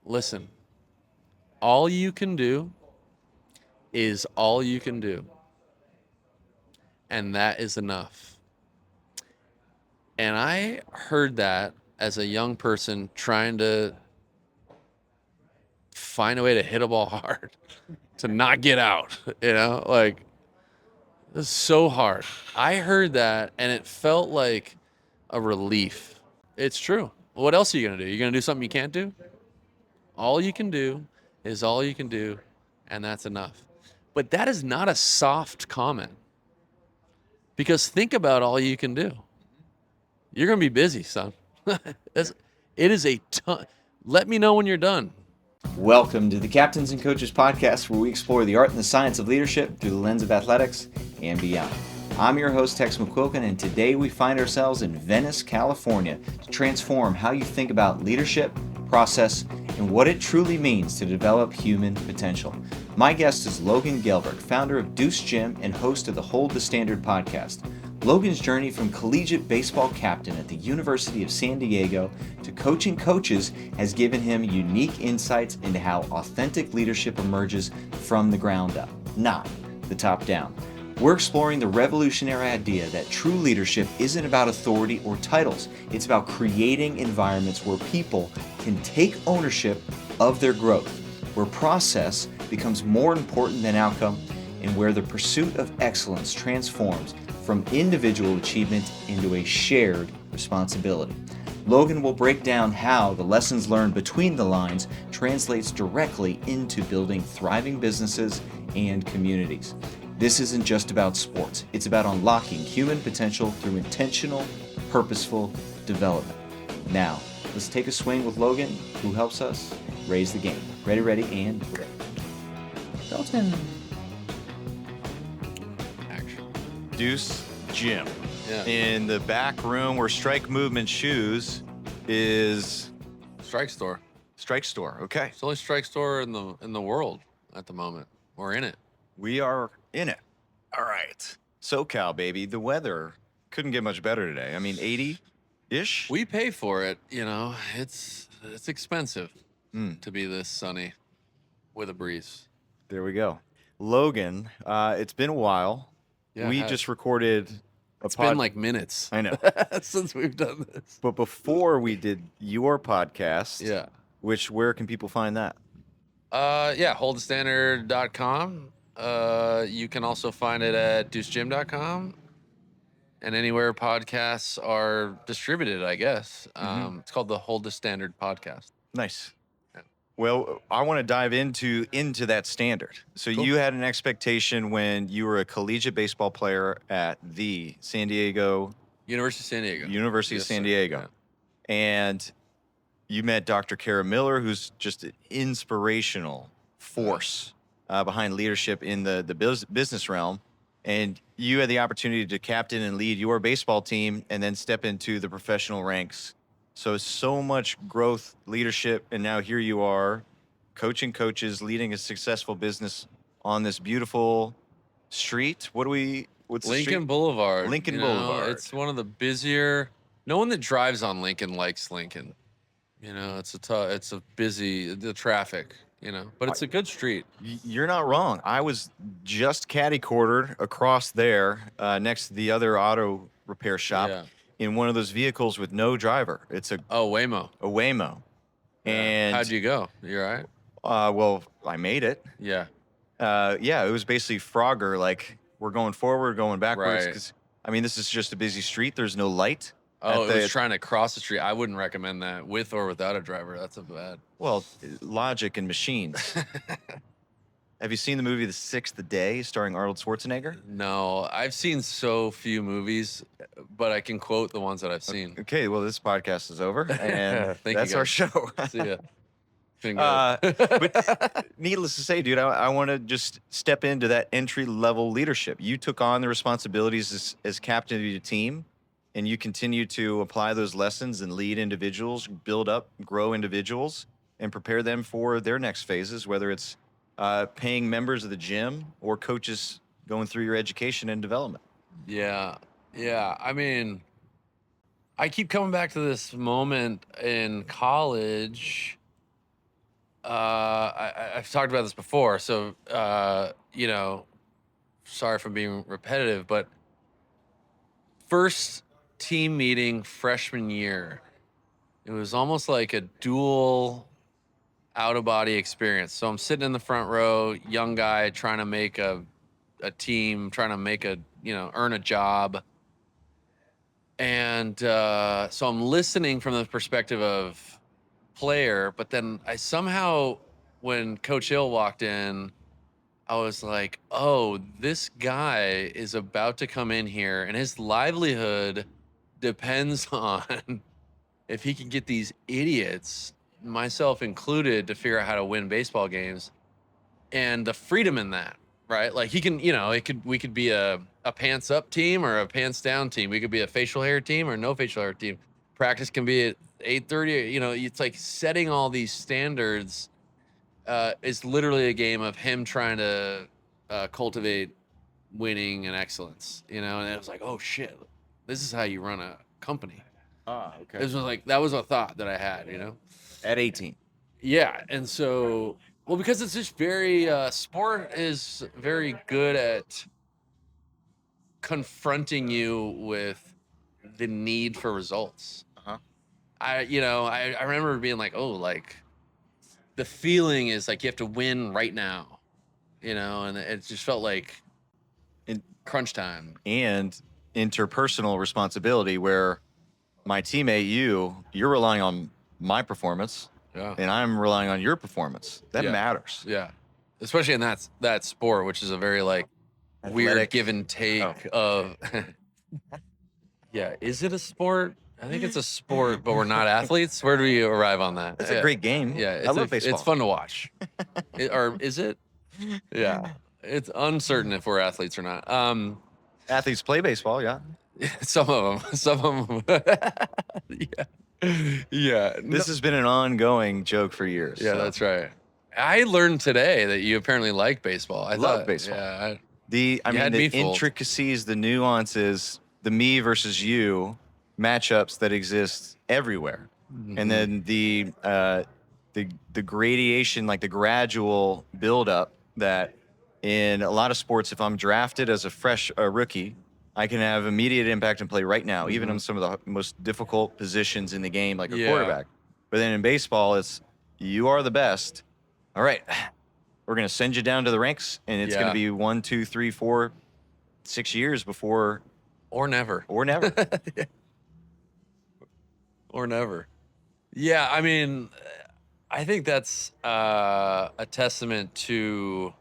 listen, all you can do is all you can do. And that is enough. And I heard that as a young person trying to find a way to hit a ball hard, to not get out, like it's so hard. I heard that and it felt like a relief. It's true. What else are you going to do? You're going to do something you can't do? All you can do is all you can do, and that's enough. But that is not a soft comment because think about all you can do. You're going to be busy, son. It is a ton. Let me know when you're done. Welcome to the Captains and Coaches podcast, where we explore the art and the science of leadership through the lens of athletics and beyond. I'm your host, Tex McQuilkin, and today we find ourselves in Venice, California, to transform how you think about leadership, process, and what it truly means to develop human potential. My guest is Logan Gelbrich, founder of Deuce Gym and host of the Hold the Standard podcast. Logan's journey from collegiate baseball captain at the University of San Diego to coaching coaches has given him unique insights into how authentic leadership emerges from the ground up, not the top down. We're exploring the revolutionary idea that true leadership isn't about authority or titles. It's about creating environments where people can take ownership of their growth, where process becomes more important than outcome, and where the pursuit of excellence transforms from individual achievement into a shared responsibility. Logan will break down how the lessons learned between the lines translates directly into building thriving businesses and communities. This isn't just about sports. It's about unlocking human potential through intentional, purposeful development. Now, let's take a swing with Logan, who helps us raise the game. Ready, and ready. Dalton. Deuce Gym. Yeah. In the back room where Strike Movement Shoes is Strike store. Strike Store. Okay. It's the only strike store in the world at the moment. We're in it. We are in it. All right. SoCal, baby. The weather couldn't get much better today. I mean, 80-ish. We pay for it, it's expensive to be this sunny with a breeze. There we go. Logan, it's been a while. Yeah, we just recorded It's been like minutes. I know. Since we've done this. But before we did your podcast, Yeah. where can people find that? holdthestandard.com. You can also find it at deucegym.com and anywhere podcasts are distributed, I guess. It's called the Hold the Standard podcast. Nice. Well, I want to dive into that standard. So Cool. You had an expectation when you were a collegiate baseball player at the University of San Diego. University of Yes, San sir. Diego. Yeah. And you met Dr. Kara Miller, who's just an inspirational force behind leadership in the business realm. And you had the opportunity to captain and lead your baseball team and then step into the professional ranks. So much growth, leadership, and now here you are, coaching coaches, leading a successful business on this beautiful street. What's the Lincoln street? Boulevard. Lincoln Boulevard. It's one of the busier. No one that drives on Lincoln likes Lincoln. It's a busy, the traffic, but it's a good street. You're not wrong. I was just catty-cornered across there next to the other auto repair shop. Yeah. In one of those vehicles with no driver. It's a Waymo. Waymo. And How'd you go? You all right? well, I made it. Yeah. It was basically Frogger, like we're going forward, going backwards. Right. 'Cause, this is just a busy street. There's no light. Oh, it was trying to cross the street. I wouldn't recommend that with or without a driver. That's a bad. Well, logic and machines. Have you seen the movie The Sixth Day starring Arnold Schwarzenegger? No, I've seen so few movies, but I can quote the ones that I've seen. Okay, well, this podcast is over, and Thank you, that's our guys. show. See ya. But needless to say, dude, I want to just step into that entry-level leadership. You took on the responsibilities as captain of your team, and you continue to apply those lessons and lead individuals, build up, grow individuals, and prepare them for their next phases, whether it's paying members of the gym or coaches going through your education and development. Yeah. I keep coming back to this moment in college I've talked about this before, so sorry for being repetitive, but first team meeting freshman year, it was almost like a dual out of body experience. So I'm sitting in the front row, young guy trying to make a team, trying to make earn a job. And so I'm listening from the perspective of player, but then I somehow, when Coach Hill walked in, I was like, oh, this guy is about to come in here and his livelihood depends on if he can get these idiots, myself included, to figure out how to win baseball games, and the freedom in that, right? Like he can, we could be a pants up team or a pants down team. We could be a facial hair team or no facial hair team. Practice can be at 8:30. It's like setting all these standards. Is literally a game of him trying to cultivate winning and excellence. And it was like, oh shit, this is how you run a company. Okay. This was like, that was a thought that I had. At 18. Yeah, and so, well, because it's just very sport is very good at confronting you with the need for results. I remember being like, oh, like the feeling is like you have to win right now, and it just felt like crunch time. And interpersonal responsibility, where my teammate, you're relying on my performance, and I'm relying on your performance. That matters. Yeah, especially in that sport, which is a very like weird Athletic. give and take of. Yeah, is it a sport? I think it's a sport, but we're not athletes. Where do we arrive on that? It's a great game. Yeah, I love baseball. It's fun to watch. Or is it? Yeah, it's uncertain if we're athletes or not. Athletes play baseball, yeah. Some of them. Yeah. This has been an ongoing joke for years. Yeah, that's right. I learned today that you apparently like baseball. I love thought, baseball. Yeah. The intricacies, the nuances, the me versus you matchups that exist everywhere, and then the gradation, like the gradual buildup that in a lot of sports, if I'm drafted as a rookie, I can have immediate impact and play right now, even on some of the most difficult positions in the game, like a quarterback. But then in baseball, it's you are the best. All right, we're going to send you down to the ranks, and it's going to be 1, 2, 3, 4, 6 years before. Or never. Or never. Or never. Yeah, I mean, I think that's a testament to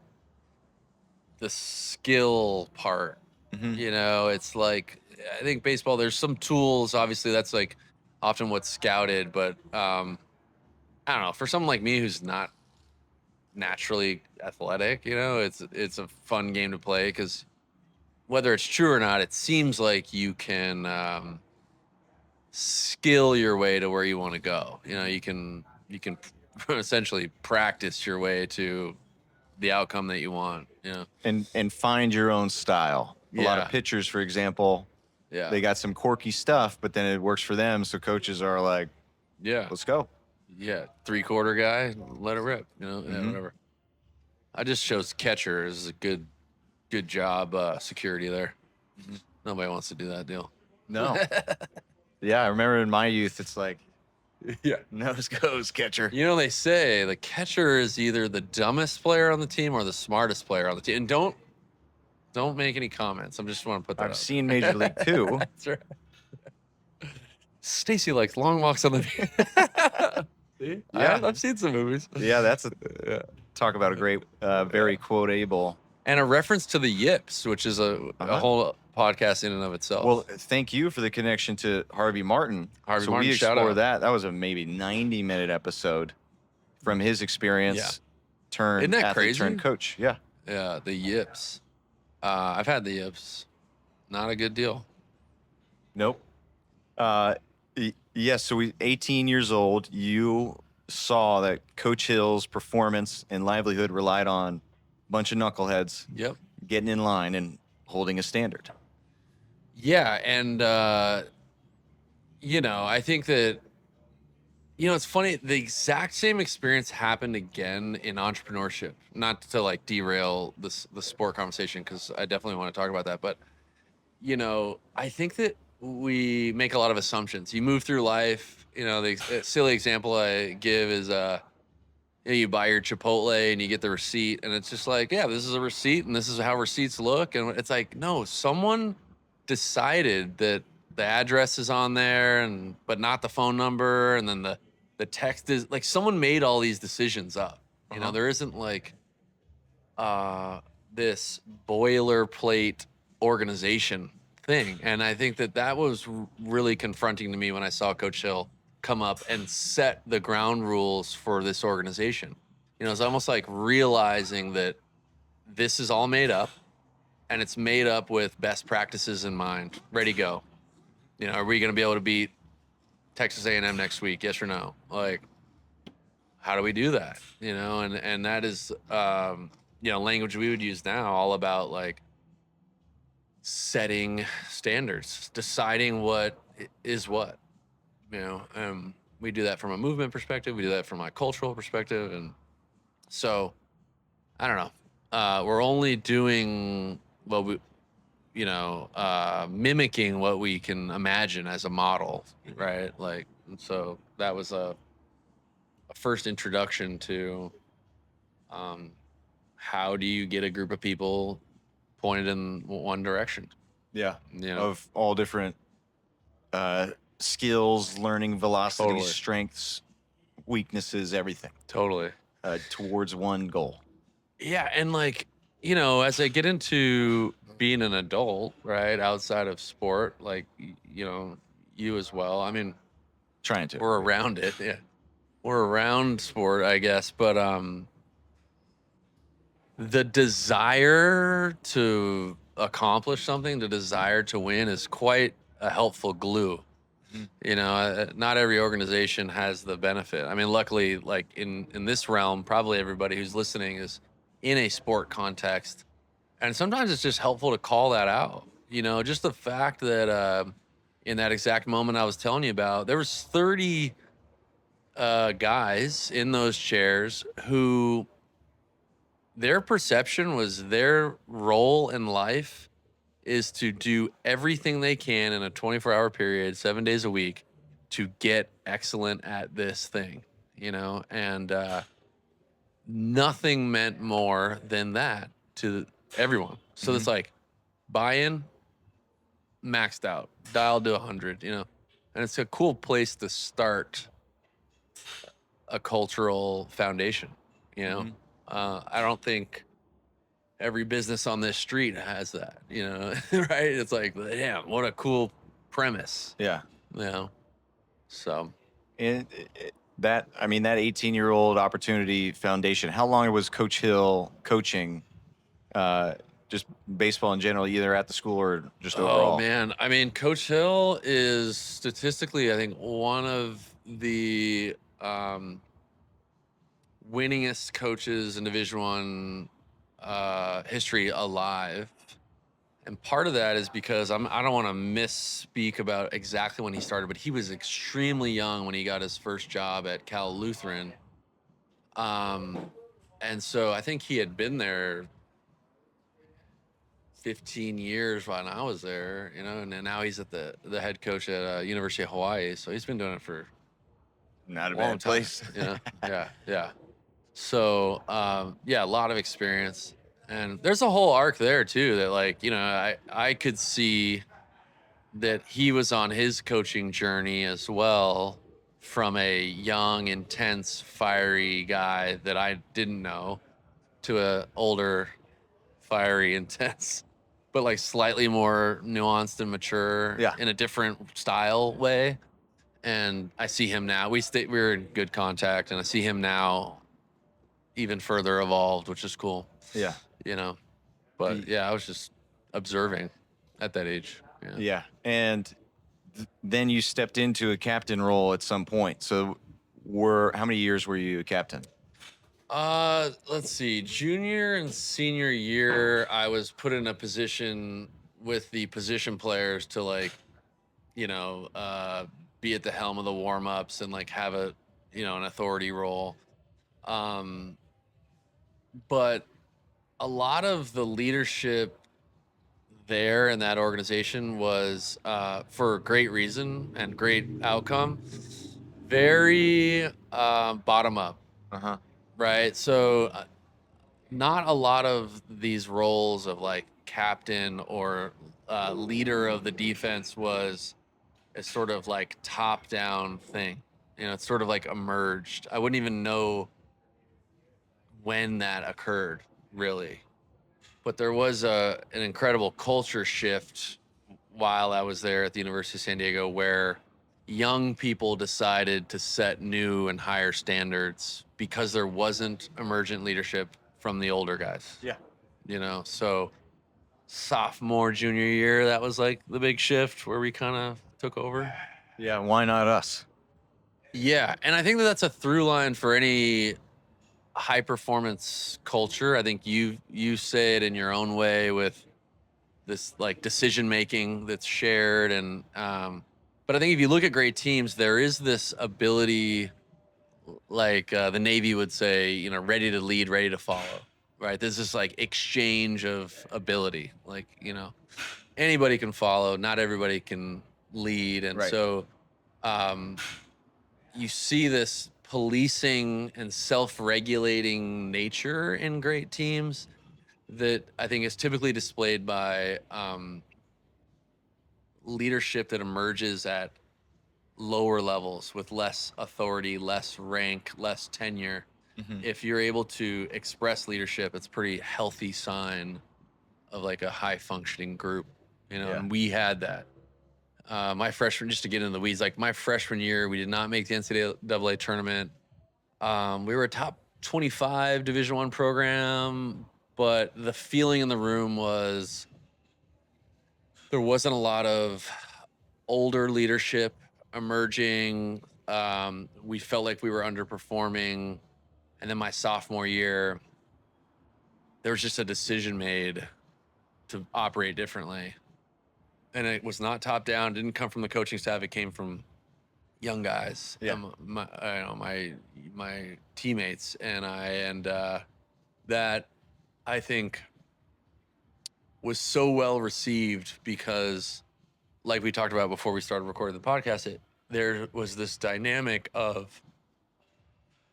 the skill part. It's like, I think baseball, there's some tools, obviously that's like often what's scouted, but I don't know, for someone like me who's not naturally athletic, it's a fun game to play because whether it's true or not, it seems like you can skill your way to where you want to go. You can essentially practice your way to the outcome that you want. And find your own style. A lot of pitchers, for example, they got some quirky stuff, but then it works for them. So coaches are like, let's go. Yeah, 3/4 guy, let it rip. Whatever. I just chose catcher as a good job security there. Nobody wants to do that deal. No. Yeah, I remember in my youth, it's like, nose goes catcher. They say the catcher is either the dumbest player on the team or the smartest player on the team. And don't make any comments. I just want to put that I've up. seen Major League 2. That's right. Stacy likes long walks on the. See? Yeah. I've seen some movies. Yeah, that's talk about a great, very quotable. And a reference to the yips, which is a whole podcast in and of itself. Well, thank you for the connection to Harvey Martin. Martin, we shout explore out. that. That was a maybe 90-minute episode from his experience. Turn Isn't that athlete, crazy? turn coach. Yeah. Yeah, the yips. I've had the yips. Not a good deal. Nope. Yes, so 18 years old, you saw that Coach Hill's performance and livelihood relied on a bunch of knuckleheads getting in line and holding a standard. Yeah, and I think that It's funny. The exact same experience happened again in entrepreneurship. Not to like derail the sport conversation, because I definitely want to talk about that. But I think that we make a lot of assumptions. You move through life. The silly example I give is you buy your Chipotle and you get the receipt, and it's just like, yeah, this is a receipt, and this is how receipts look. And it's like, no, someone decided that the address is on there, but not the phone number, and then the text is like, someone made all these decisions up. There isn't like uh this boilerplate organization thing. And I think that was really confronting to me when I saw Coach Hill come up and set the ground rules for this organization. It's almost like realizing that this is all made up, and it's made up with best practices in mind. Ready, go. Are we going to be able to beat Texas A&M next week? Yes or no? Like, how do we do that? And that is, language we would use now, all about like setting standards, deciding what is what, we do that from a movement perspective. We do that from a cultural perspective. And so I don't know. We're only doing what we, mimicking what we can imagine as a model, right? Like, and so that was a first introduction to um, how do you get a group of people pointed in one direction? Yeah. You know, Of all different skills, learning velocity, Totally. strengths, weaknesses, everything totally. towards one goal. Yeah, and like, as I get into being an adult, right, outside of sport, like, you as well. I mean, Trying to. we're around it. Yeah, we're around sport, I guess, but the desire to accomplish something, the desire to win, is quite a helpful glue. Not every organization has the benefit. I mean, luckily, like in this realm, probably everybody who's listening is in a sport context, and sometimes it's just helpful to call that out. Just the fact that in that exact moment I was telling you about, there was 30 guys in those chairs who their perception was their role in life is to do everything they can in a 24-hour period, 7 days a week, to get excellent at this thing, and nothing meant more than that to everyone. So it's like buy-in, maxed out, dialed to 100, and it's a cool place to start a cultural foundation, I don't think every business on this street has that, right? It's like, damn, what a cool premise, Yeah. So. And that 18-year-old opportunity foundation, how long was Coach Hill coaching just baseball in general, either at the school or just overall? Oh man, I mean, Coach Hill is statistically, I think, one of the winningest coaches in Division One history alive. And part of that is because I don't want to misspeak about exactly when he started, but he was extremely young when he got his first job at Cal Lutheran. And so I think he had been there 15 years when I was there, and then now he's at the head coach at University of Hawaii. So he's been doing it for Not a long bad time, place. Yeah. So, a lot of experience, and there's a whole arc there too that, like, I could see that he was on his coaching journey as well, from a young, intense, fiery guy that I didn't know to a older, fiery, intense, but like slightly more nuanced and mature Yeah. in a different style way. And I see him now. We're in good contact, and I see him now even further evolved, which is cool. Yeah. But I was just observing at that age. Yeah. And then you stepped into a captain role at some point. So how many years were you a captain? Let's see. Junior and senior year, I was put in a position with the position players to, like, be at the helm of the warm-ups and like have a an authority role. But a lot of the leadership there in that organization was for great reason and great outcome, very bottom up, Uh-huh. right? So not a lot of these roles of like captain or leader of the defense was a sort of like top down thing. It's sort of like emerged. I wouldn't even know when that occurred, really. But there was an incredible culture shift while I was there at the University of San Diego, where young people decided to set new and higher standards because there wasn't emergent leadership from the older guys. Yeah. So sophomore, junior year, that was like the big shift where we kind of took over. Yeah. Why not us? Yeah, and I think that's a through line for any high performance culture. I think you say it in your own way with this like decision making that's shared, and but I think if you look at great teams, there is this ability, like the Navy would say, ready to lead, ready to follow. Right? There's this like exchange of ability. Like anybody can follow, not everybody can lead, and Right. so you see this policing and self-regulating nature in great teams that I think is typically displayed by leadership that emerges at lower levels with less authority, less rank, less tenure. Mhm. If you're able to express leadership, it's a pretty healthy sign of like a high functioning group, Yeah. and we had that. My freshman, just to get into the weeds, like my freshman year, we did not make the NCAA tournament. We were a top 25 Division I program, but the feeling in the room was there wasn't a lot of older leadership emerging. We felt like we were underperforming. And then my sophomore year, there was just a decision made to operate differently. And it was not top down, didn't come from the coaching staff. It came from young guys, Yeah. my teammates and that I think was so well received because, like we talked about before we started recording the podcast, there was this dynamic of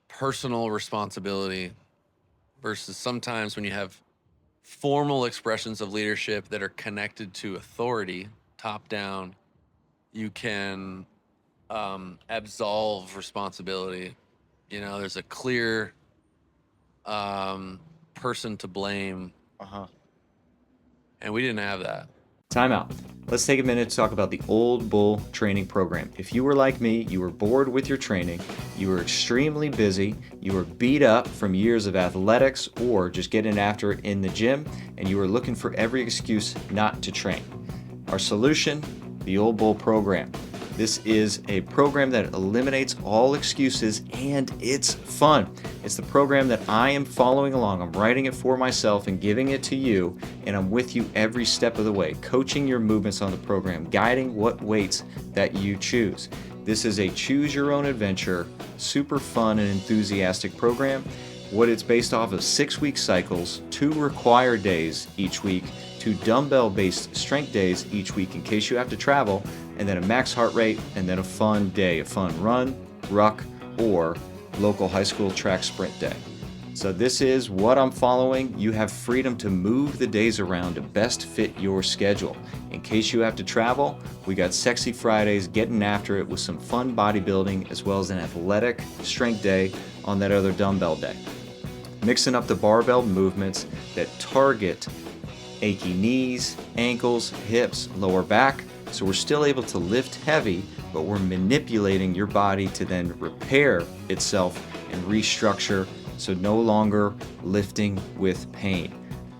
personal responsibility versus sometimes when you have formal expressions of leadership that are connected to authority, top down, you can absolve responsibility. There's a clear person to blame, Uh-huh. and we didn't have that. Time out. Let's take a minute to talk about the Old Bull training program. If you were like me, you were bored with your training, you were extremely busy, you were beat up from years of athletics or just getting after it in the gym, and you were looking for every excuse not to train. Our solution, the Old Bull program. This is a program that eliminates all excuses and it's fun. It's the program that I am following along. I'm writing it for myself and giving it to you, and I'm with you every step of the way, coaching your movements on the program, guiding what weights that you choose. This is a choose your own adventure, super fun and enthusiastic program. What it's based off of 6-week cycles, 2 required days each week, 2 dumbbell-based strength days each week in case you have to travel, and then a max heart rate, and then a fun day, a fun run, ruck, or local high school track sprint day. So this is what I'm following. You have freedom to move the days around to best fit your schedule. In case you have to travel, we got Sexy Fridays, getting after it with some fun bodybuilding, as well as an athletic strength day on that other dumbbell day. Mixing up the barbell movements that target achy knees, ankles, hips, lower back, so we're still able to lift heavy, but we're manipulating your body to then repair itself and restructure, so no longer lifting with pain.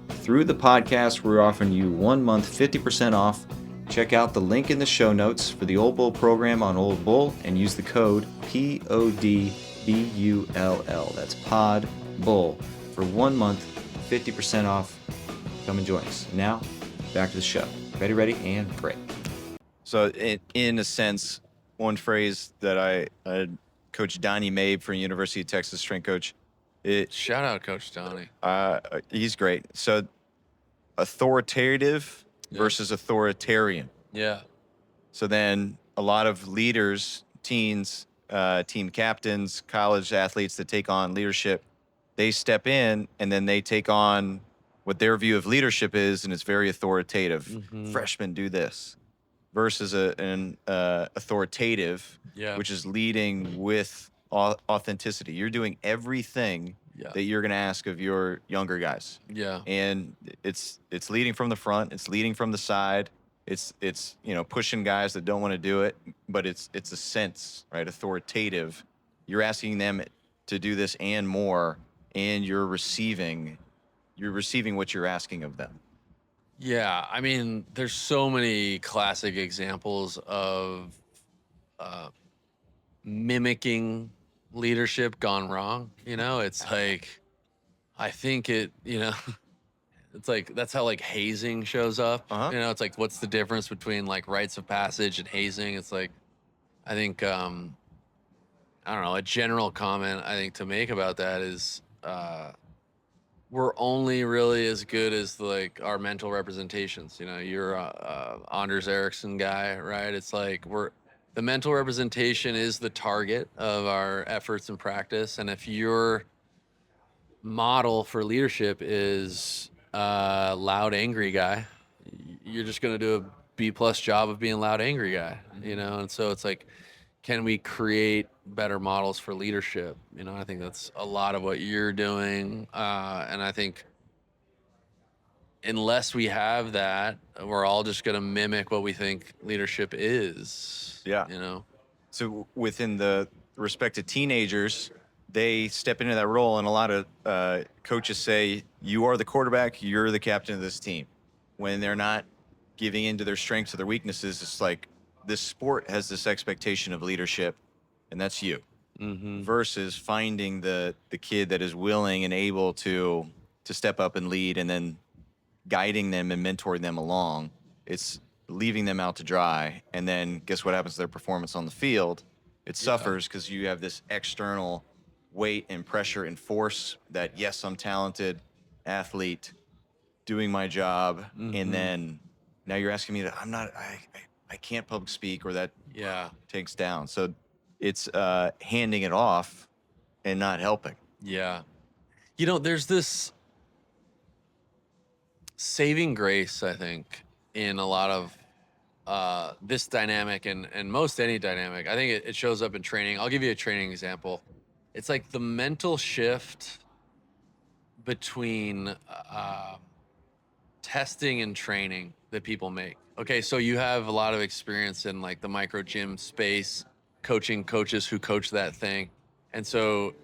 Through the podcast, we're offering you 1 month 50% off. Check out the link in the show notes for the Old Bull program on Old Bull and use the code PODBULL. That's PODBULL for 1 month 50% off. Come and join us. Now, back to the show. Ready, and great. So in a sense, one phrase that I Coach Donnie Mabe from University of Texas, strength coach. Shout out Coach Donnie. He's great. So authoritative Yeah. versus authoritarian. Yeah. So then a lot of leaders, teens, team captains, college athletes that take on leadership, they step in and then they take on what their view of leadership is, and it's very authoritative. Mhm. Freshmen do this versus an authoritative, Yeah. which is leading with authenticity. You're doing everything Yeah. that you're going to ask of your younger guys. Yeah. And it's leading from the front, it's leading from the side, it's pushing guys that don't want to do it, but it's a sense, right? Authoritative. You're asking them to do this and more, and you're receiving what you're asking of them. Yeah, I mean, there's so many classic examples of mimicking leadership gone wrong. It's like, I think it's like that's how like hazing shows up. Uh-huh. It's like, what's the difference between like rites of passage and hazing? It's like, I think, I don't know, a general comment I think to make about that is, we're only really as good as like our mental representations. You're a Anders Ericsson guy, right? It's like the mental representation is the target of our efforts and practice. And if your model for leadership is loud, angry guy, you're just going to do a B+ job of being loud, angry guy, And so it's like, can we create better models for leadership? I think that's a lot of what you're doing. And I think unless we have that, we're all just going to mimic what we think leadership is. Yeah. So within the respect to teenagers, they step into that role, and a lot of coaches say, you are the quarterback, you're the captain of this team. When they're not giving into their strengths or their weaknesses, it's like this sport has this expectation of leadership, and that's you. Mm-hmm. Versus finding the kid that is willing and able to step up and lead, and then guiding them and mentoring them along. It's leaving them out to dry, and then guess what happens to their performance on the field? It suffers because you have this external weight and pressure and force that, yes, I'm talented athlete doing my job, and then now you're asking me that I can't public speak, or that takes down. So it's handing it off and not helping. Yeah. There's this saving grace, I think, in a lot of this dynamic and most any dynamic. I think it shows up in training. I'll give you a training example. It's like the mental shift between testing and training that people make. Okay, so you have a lot of experience in like the micro gym space, coaching coaches who coach that thing. And so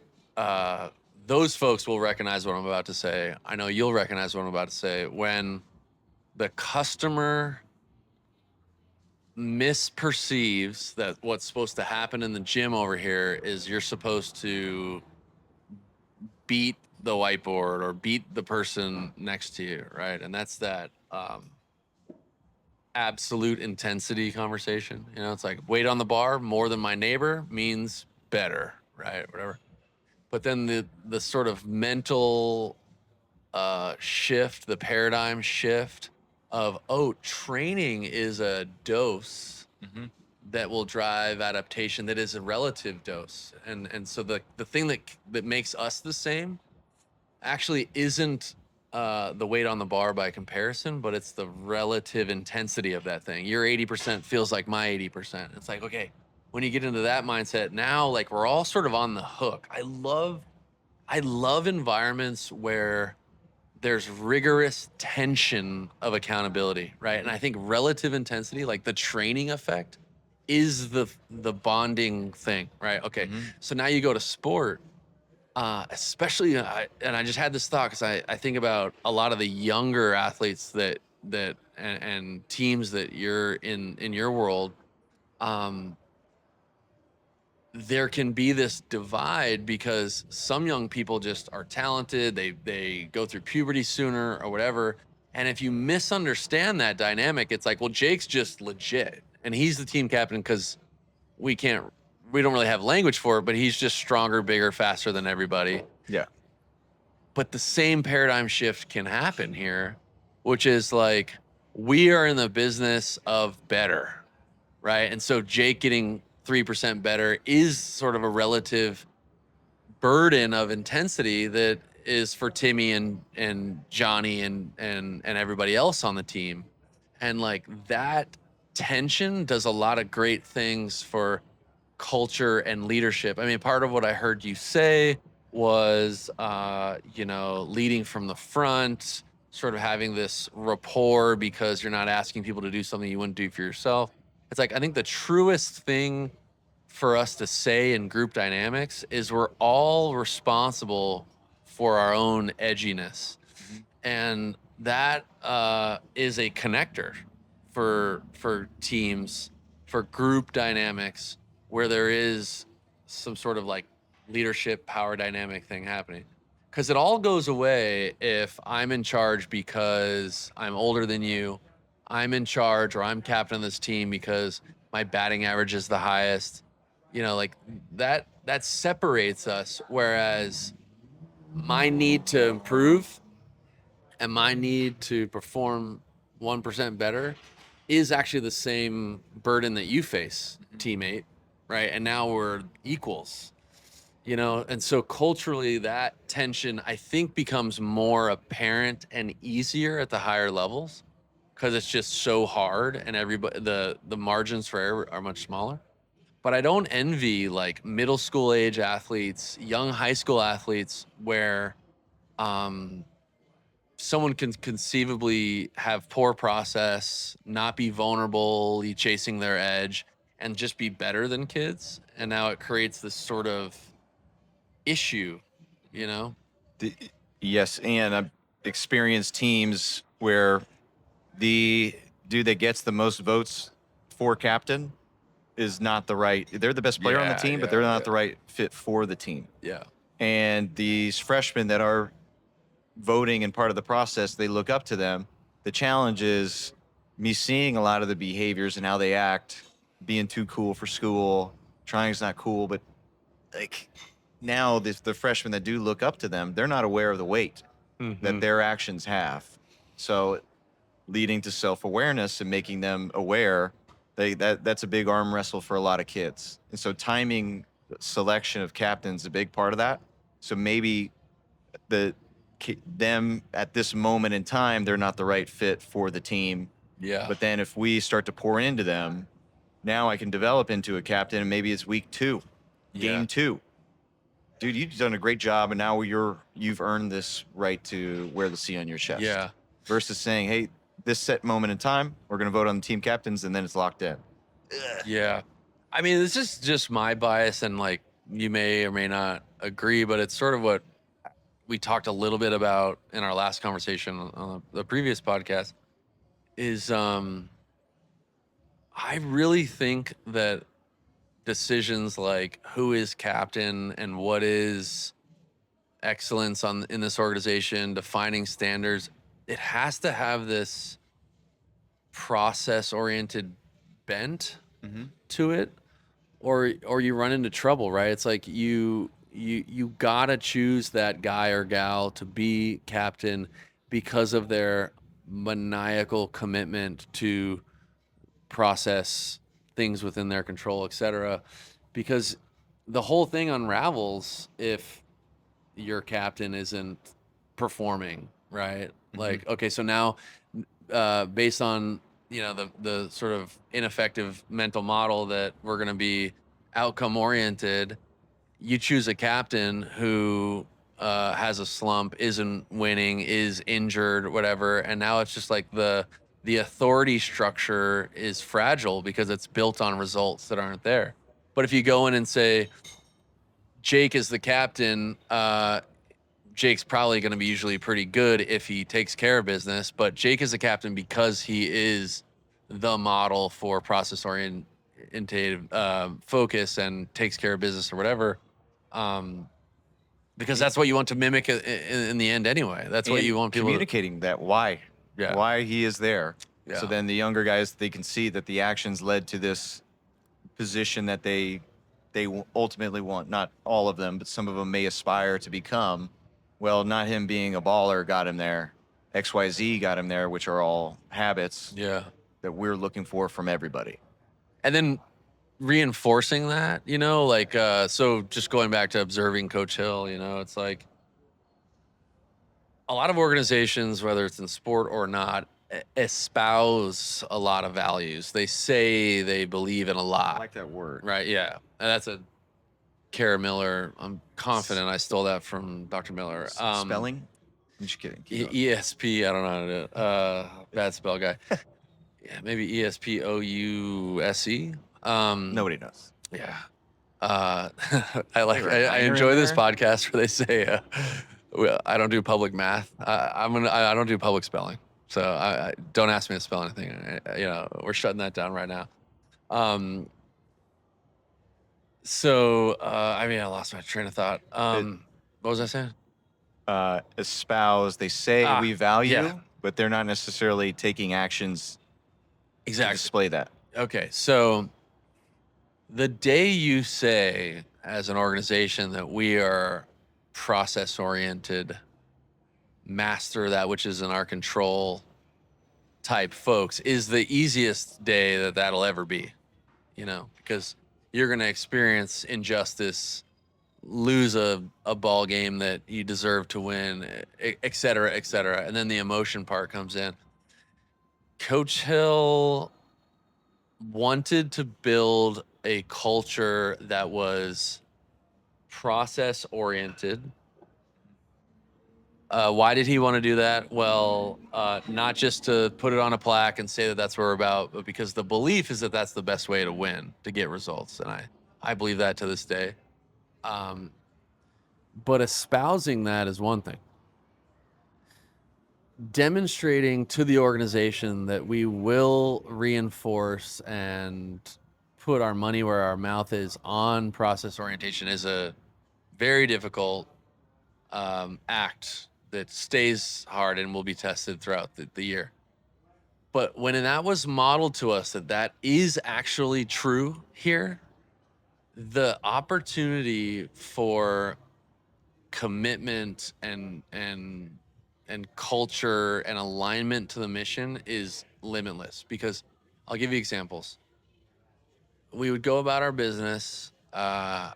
those folks will recognize what I'm about to say. I know you'll recognize what I'm about to say. When the customer misperceives that what's supposed to happen in the gym over here is you're supposed to beat the whiteboard or beat the person next to you, right? And that's that absolute intensity conversation. It's like weight on the bar more than my neighbor means better, right? Whatever. But then the sort of mental shift, the paradigm shift of, training is a dose that will drive adaptation that is a relative dose. And so the thing that makes us the same actually isn't the weight on the bar by comparison, but it's the relative intensity of that thing. Your 80% feels like my 80%. It's like, okay, when you get into that mindset, now like we're all sort of on the hook. I love environments where there's rigorous tension of accountability, right? And I think relative intensity, like the training effect, is the bonding thing, right? Okay, so now you go to sport, especially, and I just had this thought because I think about a lot of the younger athletes that and teams that you're in your world. There can be this divide because some young people just are talented. They go through puberty sooner or whatever. And if you misunderstand that dynamic, it's like, well, Jake's just legit and he's the team captain because we can't we don't really have language for it, but he's just stronger, bigger, faster than everybody. Yeah. But the same paradigm shift can happen here, which is like, we are in the business of better, right? And so Jake getting 3% better is sort of a relative burden of intensity that is for Timmy and Johnny and everybody else on the team. And like that tension does a lot of great things for culture and leadership. I mean, part of what I heard you say was, leading from the front, sort of having this rapport because you're not asking people to do something you wouldn't do for yourself. It's like, I think the truest thing for us to say in group dynamics is we're all responsible for our own edginess. And that is a connector for teams, for group dynamics, where there is some sort of like leadership power dynamic thing happening. Because it all goes away if I'm in charge because I'm older than you, I'm in charge, or I'm captain of this team because my batting average is the highest. Like that separates us. Whereas my need to improve and my need to perform 1% better is actually the same burden that you face, teammate, right? And now we're equals, and so culturally that tension, I think, becomes more apparent and easier at the higher levels because it's just so hard and everybody, the margins for error are much smaller. But I don't envy like middle school age athletes, young high school athletes, where um, someone can conceivably have poor process, not be vulnerably chasing their edge, and just be better than kids. And now it creates this sort of issue, you know? The, yes, and I've experienced teams where the dude that gets the most votes for captain is not the right. They're the best player on the team, but they're not the right fit for the team. Yeah. And these freshmen that are voting and part of the process, they look up to them. The challenge is me seeing a lot of the behaviors and how they act, being too cool for school, trying is not cool, but like now the freshmen that do look up to them, they're not aware of the weight that their actions have. So leading to self-awareness and making them aware, that's a big arm wrestle for a lot of kids. And so timing selection of captains is a big part of that. So maybe them at this moment in time, they're not the right fit for the team. Yeah. But then if we start to pour into them, now I can develop into a captain, and maybe it's week 2, game 2. Dude, you've done a great job, and now you've earned this right to wear the C on your chest. Yeah. Versus saying, hey, this set moment in time, we're going to vote on the team captains, and then it's locked in. Yeah. I mean, this is just my bias, and like you may or may not agree, but it's sort of what we talked a little bit about in our last conversation on the previous podcast is I really think that decisions like who is captain and what is excellence in this organization, defining standards, it has to have this process oriented bent to it, or you run into trouble, right? It's like you gotta choose that guy or gal to be captain because of their maniacal commitment to process things within their control, etc. Because the whole thing unravels if your captain isn't performing, right? Like, okay, so now based on the sort of ineffective mental model that we're going to be outcome oriented, you choose a captain who has a slump, isn't winning, is injured, whatever, and now it's just like the authority structure is fragile because it's built on results that aren't there. But if you go in and say Jake is the captain, Jake's probably going to be usually pretty good if he takes care of business, but Jake is the captain because he is the model for process oriented focus and takes care of business or whatever. Because that's what you want to mimic in the end anyway. That's what you want people communicating that why he is there. Yeah. So then the younger guys, they can see that the actions led to this position that they they ultimately want, not all of them, but some of them may aspire to become. Well, not him being a baller got him there. XYZ got him there, which are all habits Yeah. that we're looking for from everybody. And then reinforcing that, like, so just going back to observing Coach Hill, it's like a lot of organizations, whether it's in sport or not, espouse a lot of values. They say they believe in a I lot. like that word. Right. Yeah. And that's a Kara Miller. I'm confident I stole that from Dr. Miller. Spelling? I'm just kidding. Keep going. ESP. I don't know how to do it. Bad spell guy. Yeah. Maybe ESPOUSE. Nobody knows. Yeah. I Reminder enjoy in this there? podcast where they say, well, I don't do public math. I don't do public spelling. So I don't ask me to spell anything. We're shutting that down right now. I lost my train of thought. What was I saying? Espouse, they say we value, yeah. but they're not necessarily taking actions to Exactly. display that. Okay. So the day you say as an organization that we are process oriented, master that which is in our control type folks is the easiest day that that'll ever be, because you're going to experience injustice, lose a ball game that you deserve to win, et cetera, et cetera. And then the emotion part comes in. Coach Hill wanted to build a culture that was process oriented. Why did he want to do that? Well, not just to put it on a plaque and say that that's what we're about, but because the belief is that that's the best way to win, to get results. And I believe that to this day. But espousing that is one thing. Demonstrating to the organization that we will reinforce and put our money where our mouth is on process orientation is a very difficult act that stays hard and will be tested throughout the year. But when that was modeled to us that is actually true here, the opportunity for commitment and culture and alignment to the mission is limitless. Because I'll give you examples. We would go about our business. I'll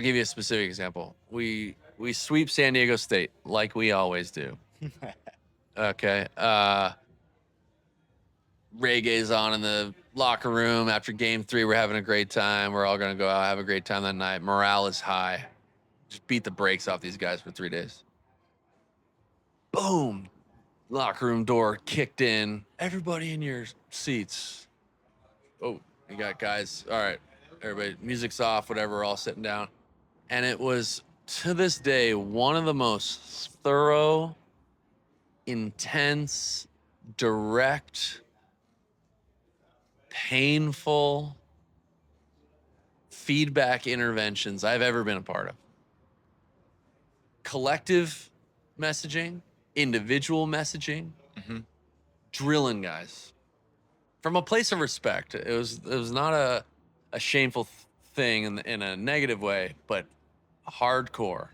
give you a specific example. We sweep San Diego State like we always do. Okay. Reggae's on in the locker room after game 3. We're having a great time. We're all going to go out, have a great time that night. Morale is high. Just beat the brakes off these guys for 3 days. Boom. Locker room door kicked in. Everybody in your seats. Oh, you got guys. All right. Everybody, music's off, whatever. We're all sitting down. And it was, to this day, one of the most thorough, intense, direct, painful feedback interventions I've ever been a part of. Collective messaging, individual messaging, drilling guys from a place of respect. It was not a shameful thing in a negative way, but hardcore.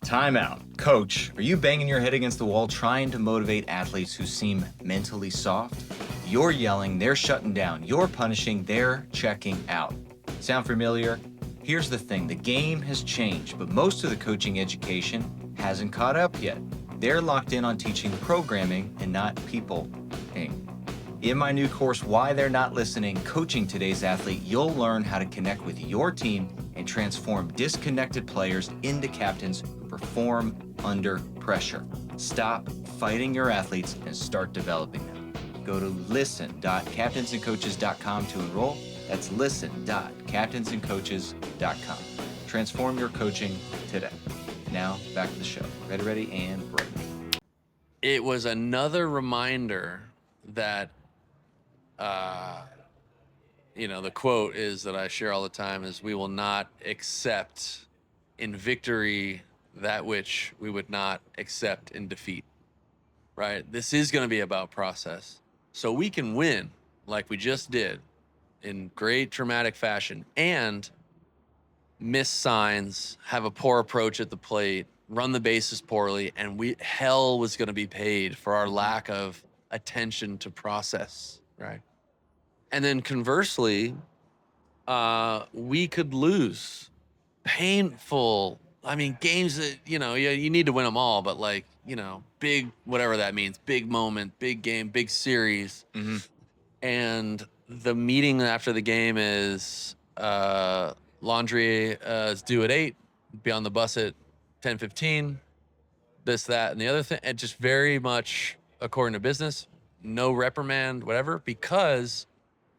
Time out. Coach, are you banging your head against the wall trying to motivate athletes who seem mentally soft? You're yelling, they're shutting down. You're punishing, they're checking out. Sound familiar? Here's the thing, the game has changed, but most of the coaching education hasn't caught up yet. They're locked in on teaching programming and not people-ing. In my new course, Why They're Not Listening, Coaching Today's Athlete, you'll learn how to connect with your team and transform disconnected players into captains who perform under pressure. Stop fighting your athletes and start developing them. Go to listen.captainsandcoaches.com to enroll. That's listen.captainsandcoaches.com. Transform your coaching today. Now, back to the show. Ready, and break. It was another reminder that, the quote is that I share all the time is, we will not accept in victory that which we would not accept in defeat, right? This is going to be about process. So we can win like we just did in great dramatic fashion and miss signs, have a poor approach at the plate, run the bases poorly, and hell was going to be paid for our lack of attention to process, right? And then conversely, we could lose painful. I mean, games that you need to win them all, but like big whatever that means, big moment, big game, big series, and the meeting after the game is laundry is due at 8, be on the bus at 10:15, this, that, and the other thing, and just very much according to business, no reprimand, whatever, because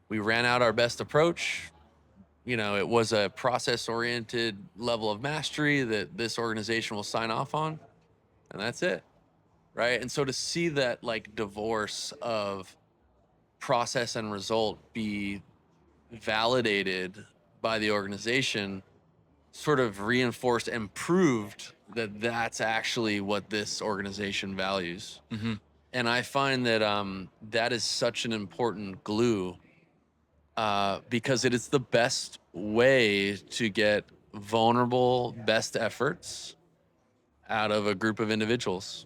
we ran out our best approach. It was a process-oriented level of mastery that this organization will sign off on, and that's it, right? And so to see that like divorce of process and result be validated by the organization sort of reinforced and proved that that's actually what this organization values. And I find that that is such an important glue because it is the best way to get vulnerable best efforts out of a group of individuals,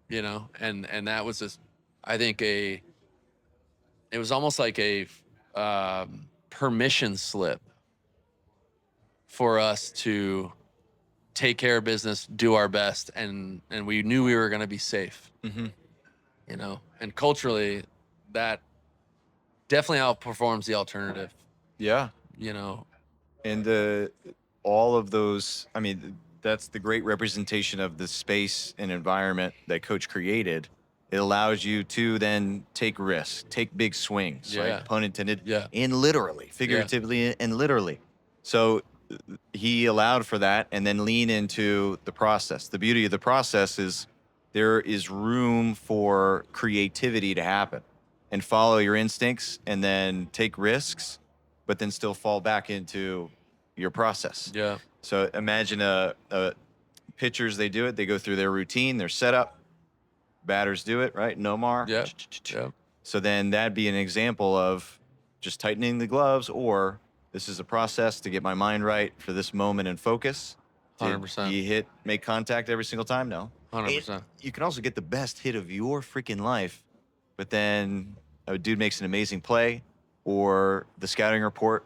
and that was just, I think, it was almost like a permission slip for us to take care of business, do our best, and we knew we were going to be safe. And culturally, that definitely outperforms the alternative. Yeah. You know, And all of those, I mean, that's the great representation of the space and environment that coach created. It allows you to then take risks, take big swings, Yeah. right? Pun intended. Yeah. And literally, figuratively, and literally. So he allowed for that and then lean into the process. The beauty of the process is there is room for creativity to happen and follow your instincts and then take risks, but then still fall back into your process. yeah, So imagine pitchers, they do it. They go through their routine, their setup. Batters do it, right? Nomar. yeah, yeah. So then that'd be an example of just tightening the gloves, or this is a process to get my mind right for this moment and focus. Did 100%. you make contact every single time? No. 100%. And you can also get the best hit of your freaking life, but then a dude makes an amazing play, or the scouting report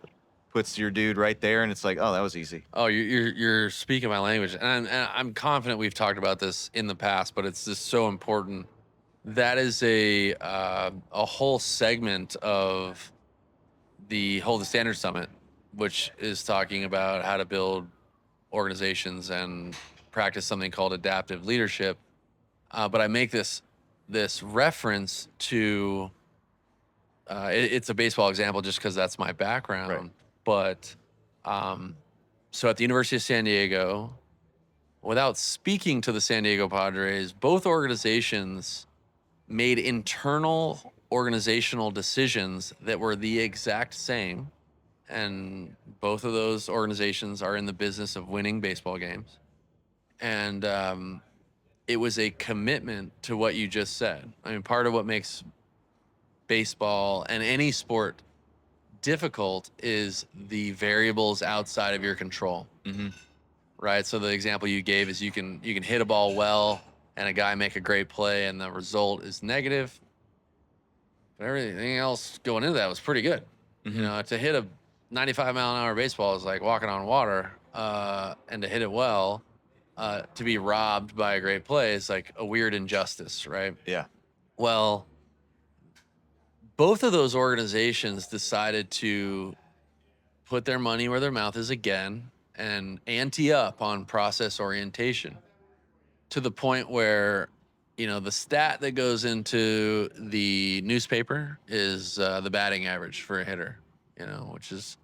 puts your dude right there, and it's like, oh, that was easy. Oh, you're speaking my language, and I'm confident we've talked about this in the past, but it's just so important. That is a whole segment of the Hold the Standard Summit, which is talking about how to build organizations and practice something called adaptive leadership. But I make this reference to it's a baseball example just because that's my background. Right. But so at the University of San Diego, without speaking to the San Diego Padres, both organizations made internal organizational decisions that were the exact same. And both of those organizations are in the business of winning baseball games. And it was a commitment to what you just said. I mean, part of what makes baseball and any sport difficult is the variables outside of your control. Right? So the example you gave is you can hit a ball well and a guy make a great play and the result is negative. But everything else going into that was pretty good. To hit a 95-mile-an-hour baseball is like walking on water, and to hit it well, to be robbed by a great play is like a weird injustice, right? Yeah. Well, both of those organizations decided to put their money where their mouth is again and ante up on process orientation to the point where, the stat that goes into the newspaper is the batting average for a hitter, which is,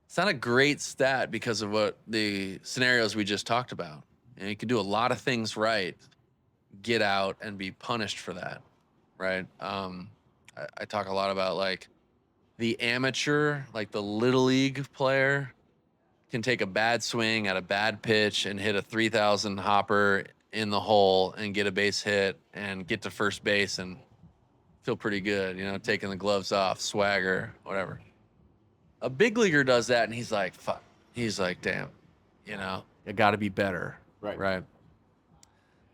it's not a great stat because of what the scenarios we just talked about. You can do a lot of things right, get out and be punished for that, right? I talk a lot about like the amateur, like the little league player can take a bad swing at a bad pitch and hit a 3,000 hopper in the hole and get a base hit and get to first base and feel pretty good, taking the gloves off, swagger, whatever. A big leaguer does that and he's like, fuck, he's like, damn, I got to be better. Right. Right.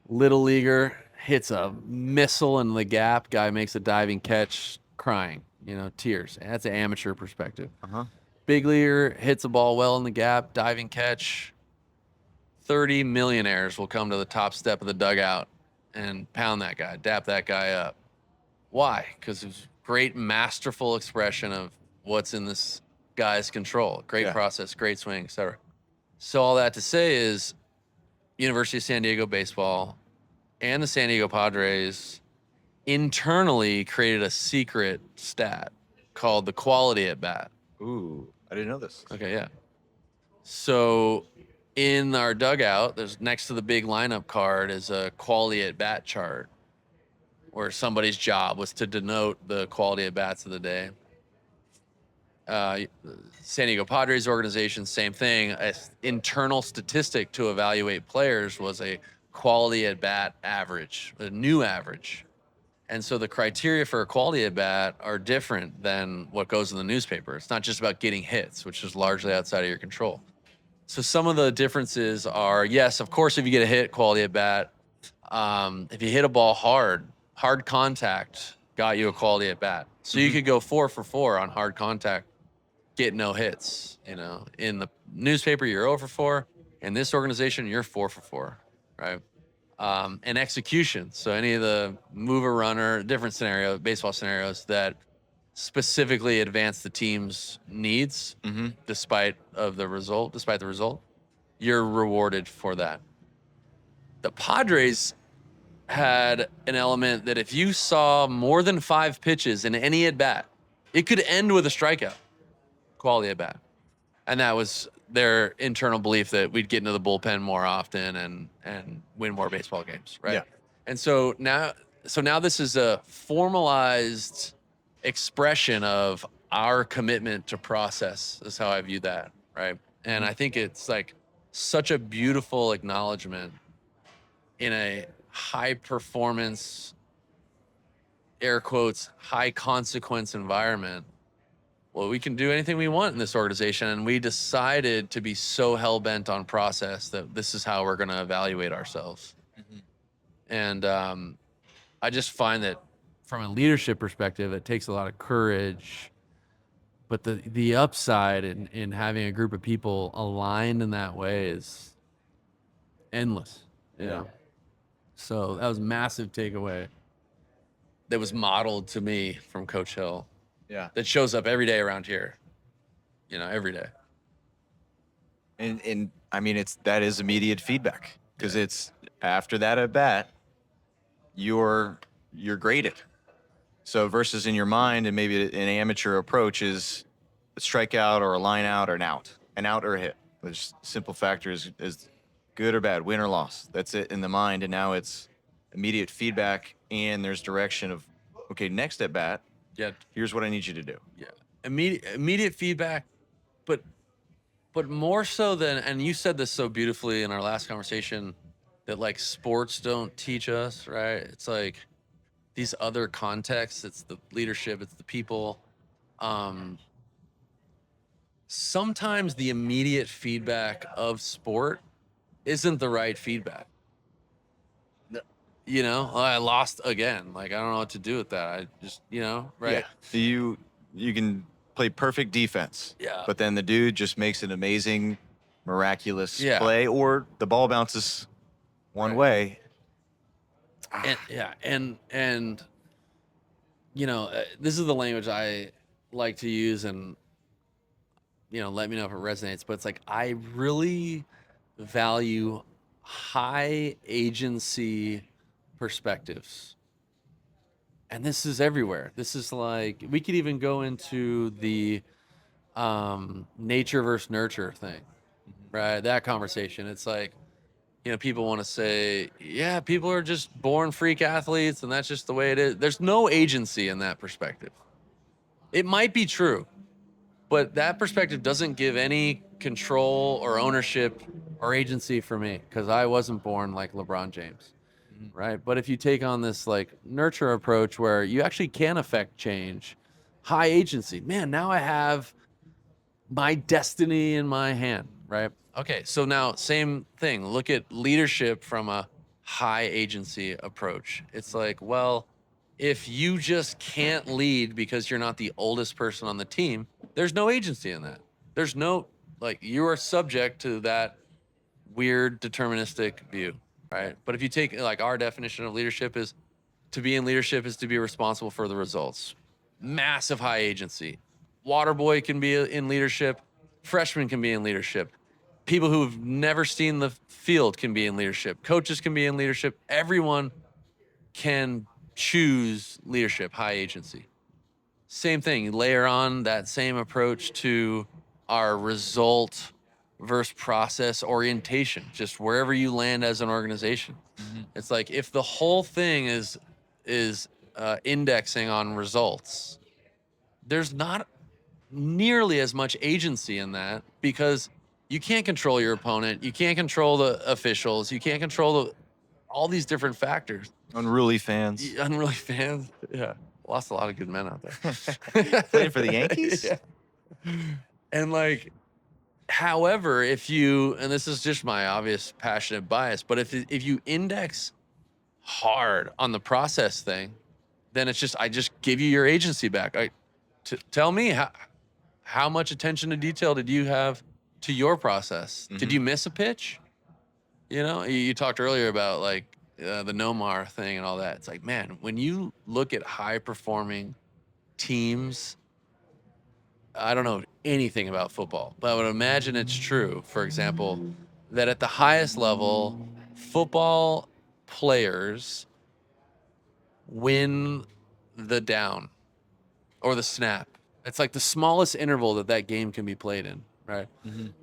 Little leaguer hits a missile in the gap. Guy makes a diving catch, crying, tears. That's an amateur perspective. Uh-huh. Big leaguer hits a ball well in the gap, diving catch. 30 millionaires will come to the top step of the dugout and pound that guy, dap that guy up. Why? Because it was great, masterful expression of what's in this guy's control. Great process, great swing, etc. So all that to say is University of San Diego baseball and the San Diego Padres internally created a secret stat called the quality at bat. Ooh, I didn't know this. Okay, yeah. So in our dugout, there's next to the big lineup card is a quality at bat chart where somebody's job was to denote the quality at bats of the day. San Diego Padres organization, same thing. An internal statistic to evaluate players was a quality at bat average, a new average. And so the criteria for a quality at bat are different than what goes in the newspaper. It's not just about getting hits, which is largely outside of your control. So some of the differences are, yes, of course, if you get a hit, quality at bat. If you hit a ball hard contact got you a quality at bat. So you could go 4 for 4 on hard contact, get no hits. In the newspaper, you're 0 for 4. In this organization, you're 4 for 4, right? And execution. So any of the mover runner, different scenario, baseball scenarios that specifically advance the team's needs, despite the result, you're rewarded for that. The Padres had an element that if you saw more than 5 pitches in any at bat, it could end with a strikeout, quality at bat. And that was their internal belief that we'd get into the bullpen more often and win more baseball games, right? Yeah. And so now this is a formalized expression of our commitment to process, is how I view that, right? And I think it's like such a beautiful acknowledgement in a high performance, air quotes, high consequence environment. Well, we can do anything we want in this organization, and we decided to be so hell-bent on process that this is how we're going to evaluate ourselves. And I just find that from a leadership perspective, it takes a lot of courage, but the upside in having a group of people aligned in that way is endless. So that was a massive takeaway that was modeled to me from Coach Hill. Yeah. That shows up every day around here, every day. And I mean, that is immediate feedback, because it's after that at bat, you're graded. So versus in your mind, and maybe an amateur approach is a strikeout or a line out or an out or a hit. There's simple factors is good or bad, win or loss. That's it in the mind. And now it's immediate feedback, and there's direction of, okay, next at bat, here's what I need you to do. Yeah. Immediate feedback, but more so than, and you said this so beautifully in our last conversation, that like sports don't teach us, right? It's like these other contexts, it's the leadership, it's the people. Sometimes the immediate feedback of sport isn't the right feedback. I lost again. Like, I don't know what to do with that. I just, right? Yeah. You can play perfect defense. Yeah. But then the dude just makes an amazing, miraculous play, or the ball bounces one way. And this is the language I like to use, and let me know if it resonates, but it's like, I really value high agency perspectives. And this is everywhere. This is like, we could even go into the nature versus nurture thing, right? That conversation. It's like, people want to say, yeah, people are just born freak athletes and that's just the way it is. There's no agency in that perspective. It might be true, but that perspective doesn't give any control or ownership or agency for me, because I wasn't born like LeBron James, right? But if you take on this like nurture approach where you actually can affect change, high agency, man, now I have my destiny in my hand, right? Okay, so now same thing. Look at leadership from a high agency approach. It's like, well, if you just can't lead because you're not the oldest person on the team, there's no agency in that. There's no, like, you are subject to that weird deterministic view, right? But if you take, like, our definition of leadership is to be in leadership is to be responsible for the results. Massive high agency. Water boy can be in leadership. Freshmen can be in leadership. People who've never seen the field can be in leadership. Coaches can be in leadership. Everyone can choose leadership, high agency. Same thing. You layer on that same approach to our result versus process orientation, just wherever you land as an organization. It's like if the whole thing is indexing on results, there's not nearly as much agency in that because you can't control your opponent, you can't control the officials, you can't control all these different factors. Unruly fans. Unruly fans, yeah, lost a lot of good men out there. Playing for the Yankees? Yeah. And like, however, if you, and this is just my obvious passionate bias, but if you index hard on the process thing, then it's just, I just give you your agency back. Tell me how much attention to detail did you have to your process? Did you miss a pitch? You know, you talked earlier about like the Nomar thing and all that. It's like, man, when you look at high performing teams, I don't know anything about football, but I would imagine it's true, for example, that at the highest level, football players win the down or the snap. It's like the smallest interval that game can be played in, right?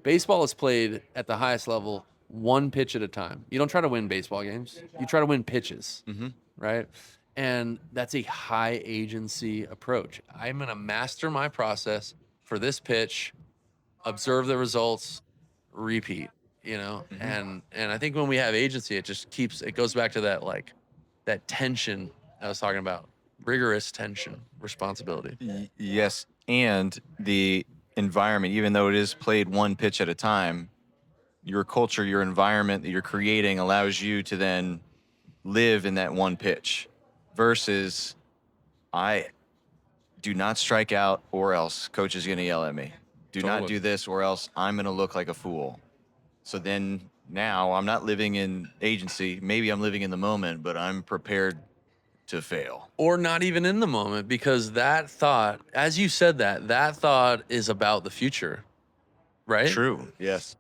Baseball is played at the highest level one pitch at a time. You don't try to win baseball games. You try to win pitches, right? And that's a high agency approach. I'm going to master my process for this pitch, observe the results, repeat, you know? And I think when we have agency, it goes back to that, like, that tension I was talking about, rigorous tension, responsibility. Yes, and the environment, even though it is played one pitch at a time, your culture, your environment that you're creating allows you to then live in that one pitch versus I do not strike out or else coach is going to yell at me. Do not Totally. do this or else I'm going to look like a fool. So then now I'm not living in agency. Maybe I'm living in the moment, but I'm prepared to fail. Or not even in the moment, because that thought, as you said, that thought is about the future, right? True. Yes.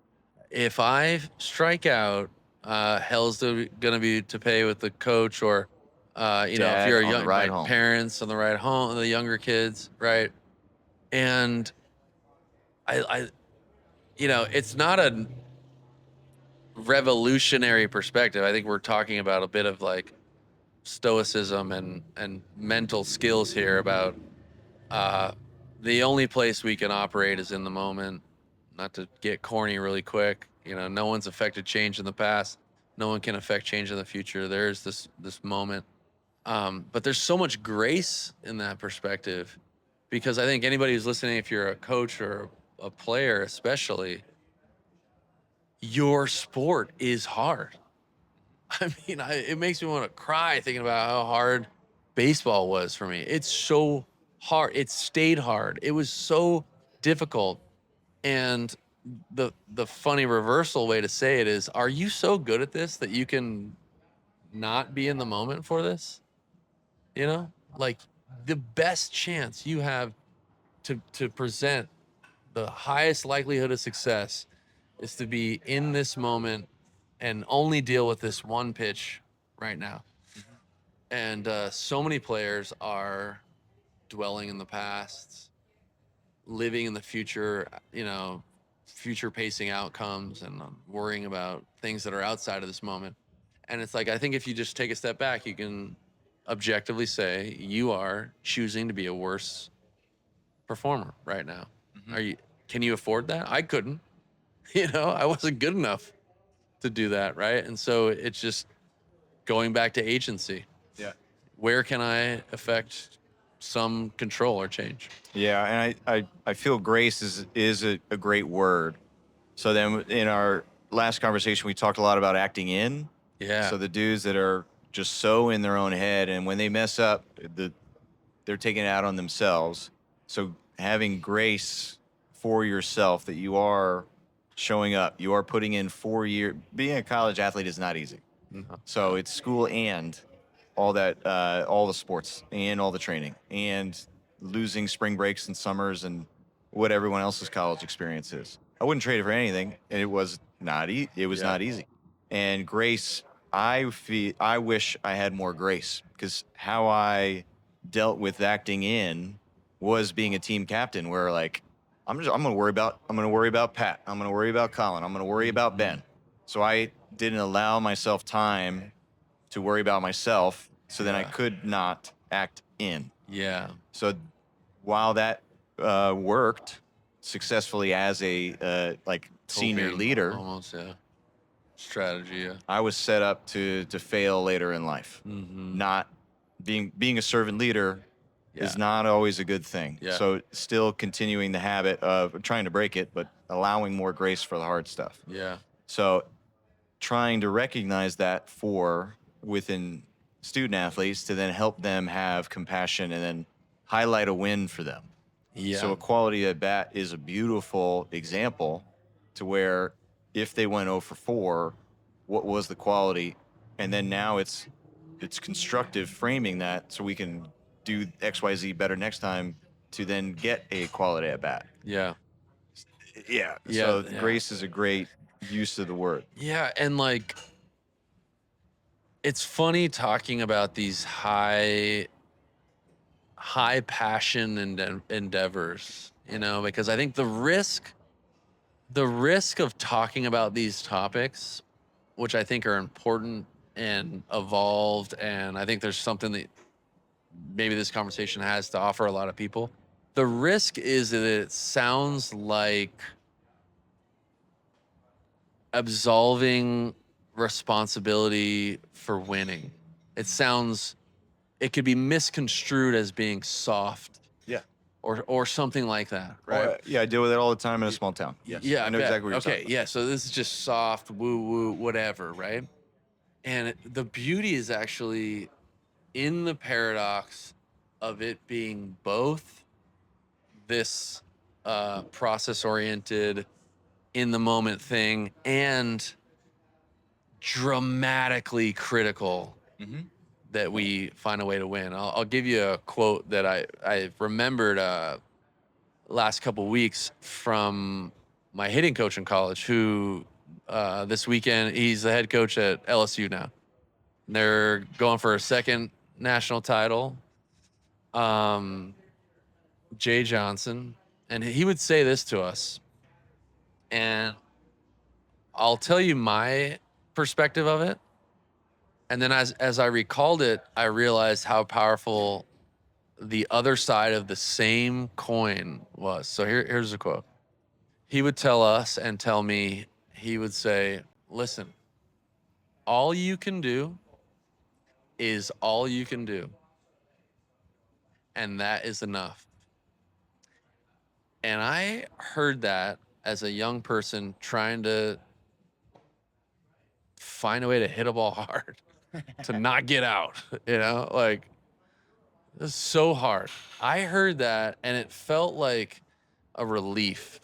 If I strike out, hell's gonna be to pay with the coach, or you know, if Dad you're a on the young, ride like, home. parents on the ride home, the younger kids, right? And I, you know, it's not a revolutionary perspective. I think we're talking about a bit of like stoicism and mental skills here about the only place we can operate is in the moment. Not to get corny really quick, you know, no one's affected change in the past, no one can affect change in the future. There's this moment, but there's so much grace in that perspective, because I think anybody who's listening, if you're a coach or a player especially, your sport is hard. I mean, it makes me want to cry thinking about how hard baseball was for me. It's so hard. It stayed hard. It was so difficult. And the funny reversal way to say it is, are you so good at this that you can not be in the moment for this? You know, like, the best chance you have to present the highest likelihood of success is to be in this moment and only deal with this one pitch right now. And so many players are dwelling in the past, living in the future, you know, future pacing outcomes, and worrying about things that are outside of this moment. And it's like, I think if you just take a step back, you can objectively say you are choosing to be a worse performer right now. Can you afford that? I couldn't. You know, I wasn't good enough to do that, right? And so it's just going back to agency. Yeah. Where can I affect some control or change. Yeah, and I feel grace is a great word. So then in our last conversation, we talked a lot about acting in. Yeah. So the dudes that are just so in their own head, and when they mess up, they're taking it out on themselves. So having grace for yourself that you are showing up, you are putting in 4 years. Being a college athlete is not easy. No. So it's school and all that, all the sports and all the training and losing spring breaks and summers and what everyone else's college experience is. I wouldn't trade it for anything, and it was not it was Yeah. not easy. And grace, I wish I had more grace, because how I dealt with acting in was being a team captain, where like I'm gonna worry about Pat, I'm gonna worry about Colin, I'm gonna worry about Ben. So I didn't allow myself time to worry about myself, so then I Yeah. could not act in. Yeah. So while that worked successfully as a senior Coping, leader, almost, yeah. Strategy, yeah. I was set up to fail later in life. Mm-hmm. Not being a servant leader Yeah. is not always a good thing. Yeah. So still continuing the habit of trying to break it, but allowing more grace for the hard stuff. Yeah. So trying to recognize that within student athletes to then help them have compassion and then highlight a win for them. Yeah. So equality at bat is a beautiful example to where if they went 0 for 4, what was the quality? And then now it's constructive framing that so we can do XYZ better next time to then get a quality at bat. Yeah. Yeah. Yeah, So yeah. grace is a great use of the word. Yeah, and like it's funny talking about these high passion and endeavors, because I think the risk of talking about these topics, which I think are important and evolved, and I think there's something that maybe this conversation has to offer a lot of people. The risk is that it sounds like absolving responsibility for winning. It could be misconstrued as being soft. Yeah. Or something like that, right? Yeah, I deal with it all the time in a small town. Yes. Yeah, I know bet. exactly what you're Okay, talking yeah. So this is just soft, woo woo, whatever, right? And the beauty is actually in the paradox of it being both this process oriented, in the moment thing and dramatically critical about. that we find a way to win. I'll give you a quote that I remembered last couple weeks from my hitting coach in college, who this weekend he's the head coach at LSU now. They're going for a second national title. Jay Johnson, and he would say this to us, and I'll tell you my perspective of it. And then as I recalled it, I realized how powerful the other side of the same coin was. So here's a quote. He would tell us and tell me, he would say, listen, all you can do is all you can do. And that is enough. And I heard that as a young person trying to find a way to hit a ball hard, to not get out, like it's so hard. I heard that and it felt like a relief.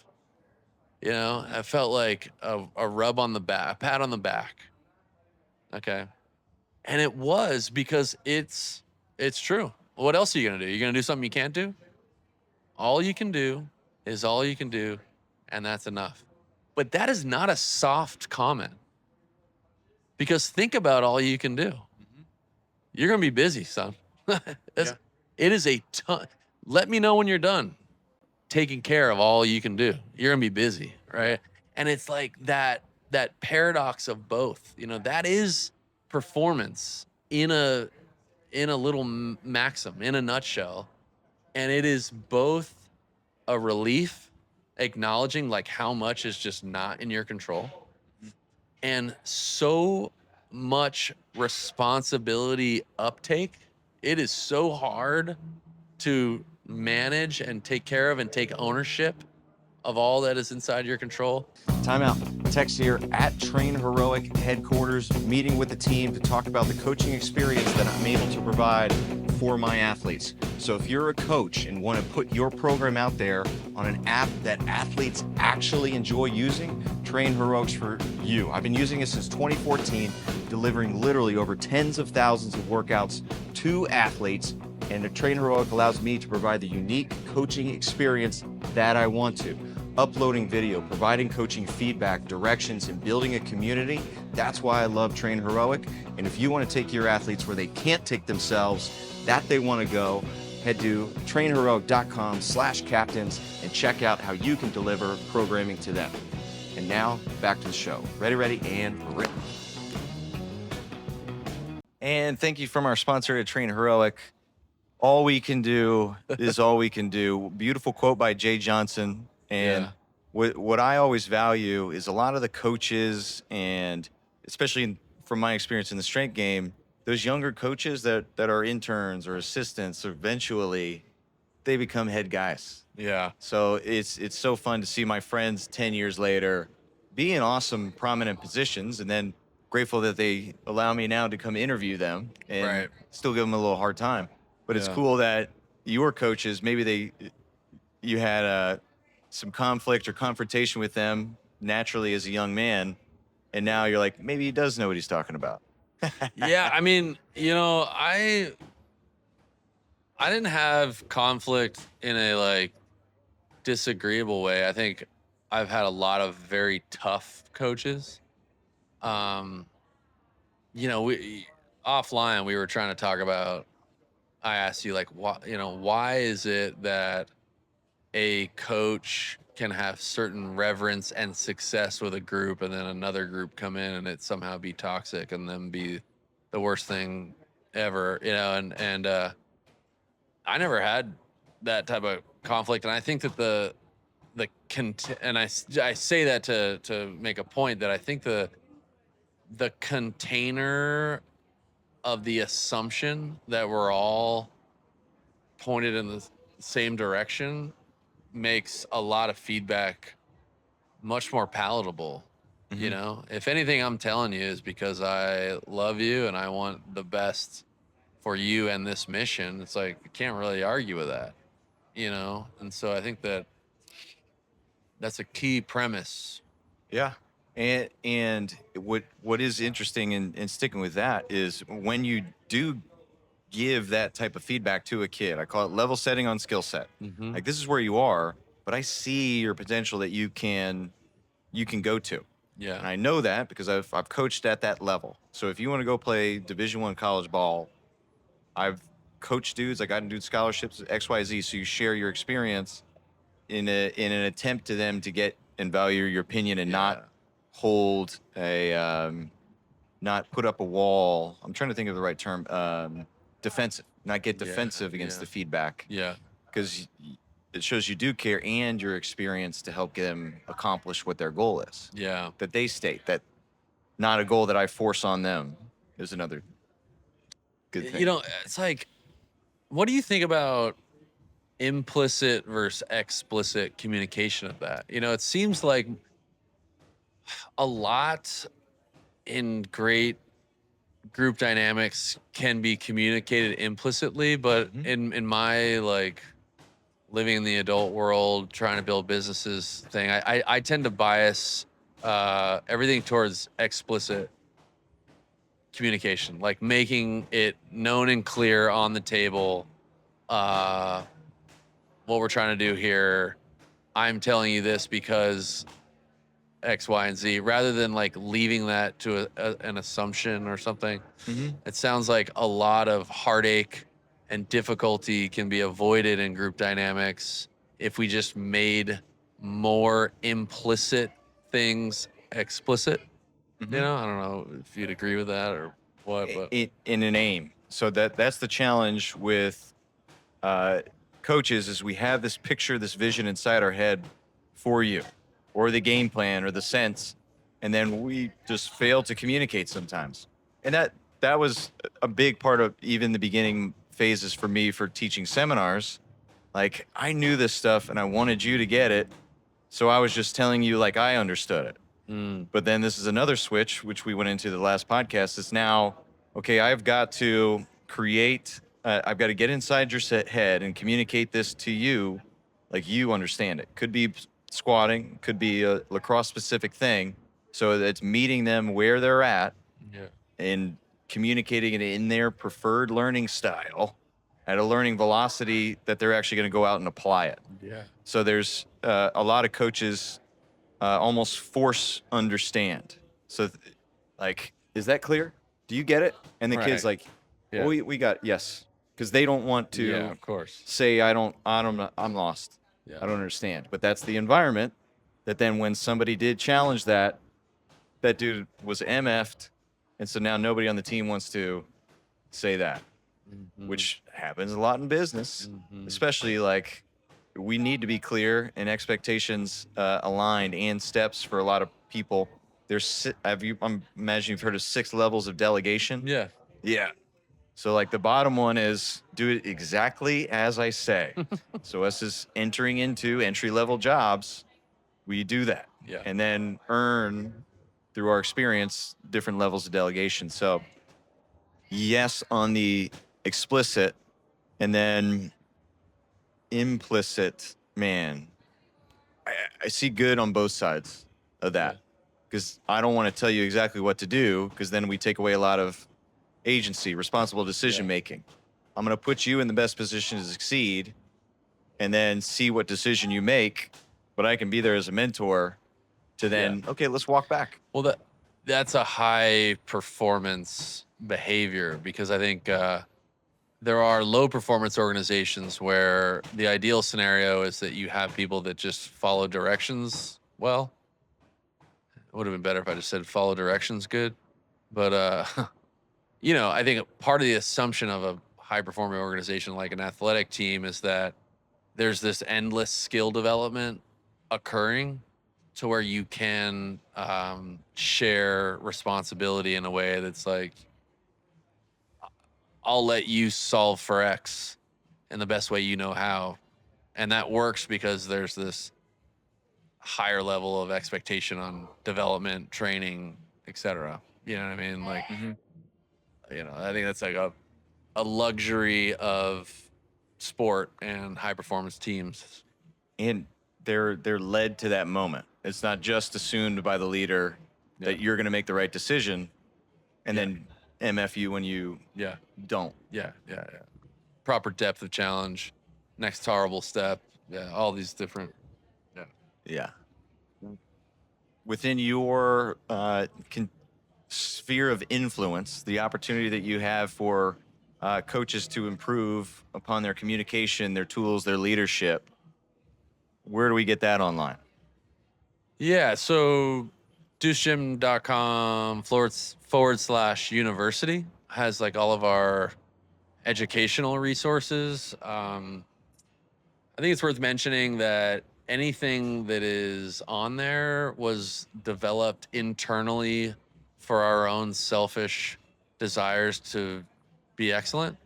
I felt like a rub on the back, a pat on the back. Okay. And it was because it's true. What else are you going to do? You're going to do something you can't do? All you can do is all you can do, and that's enough. But that is not a soft comment. Because think about all you can do. Mm-hmm. You're going to be busy, son. It is a ton. Let me know when you're done taking care of all you can do. You're going to be busy, right? And it's like that paradox of both. That is performance in a little maxim, in a nutshell. And it is both a relief, acknowledging like how much is just not in your control, and so much responsibility uptake. It is so hard to manage and take care of and take ownership of all that is inside your control. Time out. Tex here at Train Heroic headquarters, meeting with the team to talk about the coaching experience that I'm able to provide for my athletes. So if you're a coach and want to put your program out there on an app that athletes actually enjoy using, Train Heroic's for you. I've been using it since 2014, delivering literally over tens of thousands of workouts to athletes, and the Train Heroic allows me to provide the unique coaching experience that I want to. Uploading video, providing coaching feedback, directions, and building a community. That's why I love Train Heroic. And if you want to take your athletes where they can't take themselves, that they want to go, head to trainheroic.com/captains and check out how you can deliver programming to them. And now back to the show. Ready, and rip. And thank you from our sponsor at Train Heroic. All we can do is all we can do. Beautiful quote by Jay Johnson. And what I always value is a lot of the coaches, and especially from my experience in the strength game, those younger coaches that are interns or assistants, eventually they become head guys. Yeah. So it's so fun to see my friends 10 years later be in awesome, prominent positions, and then grateful that they allow me now to come interview them and still give them a little hard time. But it's cool that your coaches, maybe you had some conflict or confrontation with them naturally as a young man, and now you're like, maybe he does know what he's talking about. Yeah, I mean, I didn't have conflict in a like disagreeable way. I think I've had a lot of very tough coaches. We offline we were trying to talk about. I asked you like, why is it that a coach can have certain reverence and success with a group, and then another group come in and it somehow be toxic and then be the worst thing ever, and I never had that type of conflict. And I think that and I say that to make a point that I think the container of the assumption that we're all pointed in the same direction makes a lot of feedback much more palatable. If anything I'm telling you is because I love you and I want the best for you and this mission, it's like you can't really argue with that, and so I think that's a key premise. Yeah. And what is interesting in sticking with that is when you do give that type of feedback to a kid, I call it level setting on skill set. Like, this is where you are, but I see your potential that you can go to. Yeah. And I know that because I've coached at that level. So if you want to go play Division I college ball, I've coached dudes, I got dude scholarships, XYZ. So you share your experience in an attempt to them to get and value your opinion and not hold not put up a wall. I'm trying to think of the right term. Defensive, not get defensive against the feedback. Yeah. Because it shows you do care and your experience to help them accomplish what their goal is. Yeah. That they state that not a goal that I force on them is another good thing. It's like, what do you think about implicit versus explicit communication of that? It seems like a lot in great group dynamics can be communicated implicitly, but in my like living in the adult world, trying to build businesses thing, I tend to bias everything towards explicit communication, like making it known and clear on the table what we're trying to do here. I'm telling you this because X, Y, and Z, rather than like leaving that to an assumption or something. It sounds like a lot of heartache and difficulty can be avoided in group dynamics if we just made more implicit things explicit. I don't know if you'd agree with that or what, but in an aim. So that's the challenge with coaches is we have this picture, this vision inside our head for you, or the game plan or the sense, and then we just fail to communicate sometimes. And that was a big part of even the beginning phases for me for teaching seminars. Like, I knew this stuff and I wanted you to get it. So I was just telling you like I understood it. But then this is another switch, which we went into the last podcast. It's now, okay, I've got to create, I've got to get inside your head and communicate this to you like you understand it. Could be squatting, could be a lacrosse specific thing. So it's meeting them where they're at Yeah. and communicating it in their preferred learning style at a learning velocity that they're actually going to go out and apply it. Yeah. So there's a lot of coaches almost force understand. So, like, is that clear? Do you get it? And the kid's Right. like, Yeah. oh, we got, yes. Because they don't want to Yeah, of course. say, I'm lost. Yeah. I don't understand. But that's the environment that then when somebody did challenge that, that dude was MF'd. And so now nobody on the team wants to say that, which happens a lot in business, especially like we need to be clear and expectations aligned and steps for a lot of people. I'm imagining you've heard of 6 levels of delegation. Yeah. Yeah. So like the bottom one is do it exactly as I say. So us as entering into entry level jobs, we do that. Yeah. And then earn through our experience different levels of delegation. So yes on the explicit, and then implicit, man, I see good on both sides of that, because I don't want to tell you exactly what to do, because then we take away a lot of agency, responsible decision making. I'm going to put you in the best position to succeed and then see what decision you make, but I can be there as a mentor to then, okay, let's walk back. Well, that's a high performance behavior, because I think there are low performance organizations where the ideal scenario is that you have people that just follow directions well. It would have been better if I just said follow directions good. But, I think part of the assumption of a high performing organization like an athletic team is that there's this endless skill development occurring to where you can share responsibility in a way that's like, I'll let you solve for X in the best way you know how. And that works because there's this higher level of expectation on development, training, etc. You know what I mean? Like, I think that's like a luxury of sport and high performance teams. And they're led to that moment. It's not just assumed by the leader that you're going to make the right decision and then MF you when you don't. Yeah. Proper depth of challenge, next horrible step. Yeah, all these different. Yeah. Within your sphere of influence, the opportunity that you have for coaches to improve upon their communication, their tools, their leadership, where do we get that online? Yeah, so deucegym.com/university has like all of our educational resources. I think it's worth mentioning that anything that is on there was developed internally for our own selfish desires to be excellent.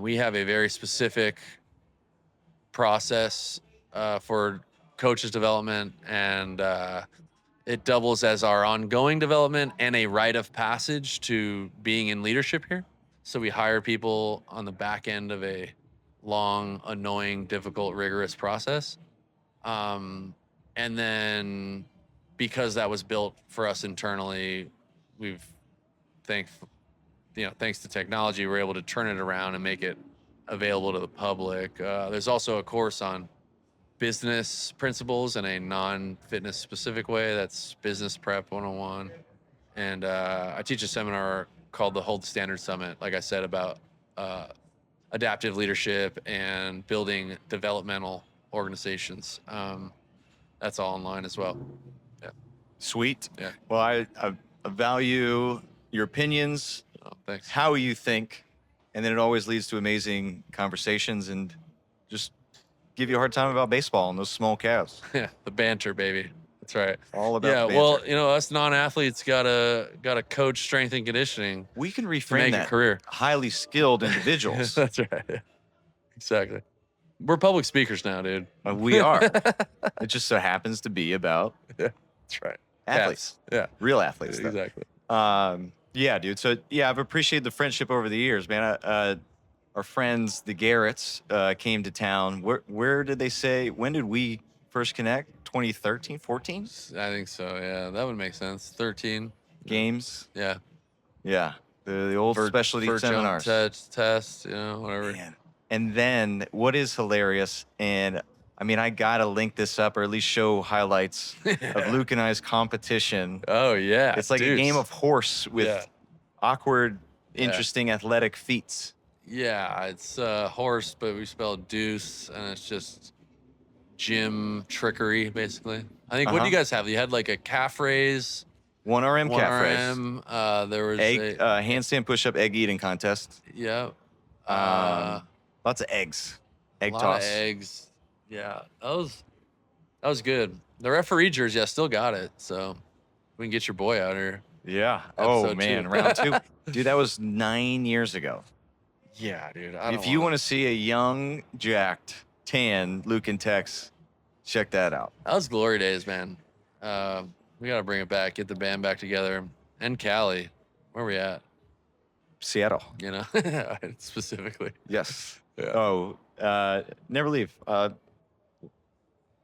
We have a very specific process for coaches development, and it doubles as our ongoing development and a rite of passage to being in leadership here. So we hire people on the back end of a long, annoying, difficult, rigorous process. And then because that was built for us internally, we've thanks to technology, we're able to turn it around and make it available to the public. There's also a course on business principles in a non-fitness specific way. That's Business Prep 101. And I teach a seminar called the Hold the Standard Summit, like I said, about adaptive leadership and building developmental organizations. That's all online as well. Yeah. Sweet. Yeah. Well, I value your opinions, Oh, thanks. how you think, and then it always leads to amazing conversations and just give you a hard time about baseball and those small calves. Yeah, the banter, baby. That's right. All about Yeah, the well, banter. us non-athletes gotta coach strength and conditioning We can to reframe make a that. career. Highly skilled individuals. That's right. Exactly. We're public speakers now, dude. We are. It just so happens to be about Yeah, that's right. athletes. Cats. Yeah, Real athletes, though. exactly. Yeah, dude. So yeah, I've appreciated the friendship over the years, man. Our friends, the Garretts, came to town. Where did they say? When did we first connect? 2013, 14 I think so. Yeah, that would make sense. 13 games. Yeah. Yeah, the old specialty Vert jump seminars. test, whatever. Man. And then what is hilarious, and I mean, I gotta link this up or at least show highlights of Luke and I's competition. Oh yeah, It's like a game of horse with Yeah. awkward, Yeah. interesting athletic feats. Yeah, it's horse, but we spell deuce, and it's just gym trickery, basically. I think. What do you guys have? You had like a calf raise, 1RM one calf raise. RM. There was Egg, handstand push-up egg eating contest. yeah, Lots of eggs. Egg a lot toss. of eggs. Yeah, that was good. The referee jersey, I still got it, so we can get your boy out here. Yeah. Oh, Episode man. 2. Round 2. Dude, that was 9 years ago. Yeah, dude. If you want to see a young, jacked, tan Luke and Tex, check that out. That was glory days, man. We got to bring it back, get the band back together. And Cali, where we at? Seattle. Specifically. Yes. Yeah. Oh, never leave.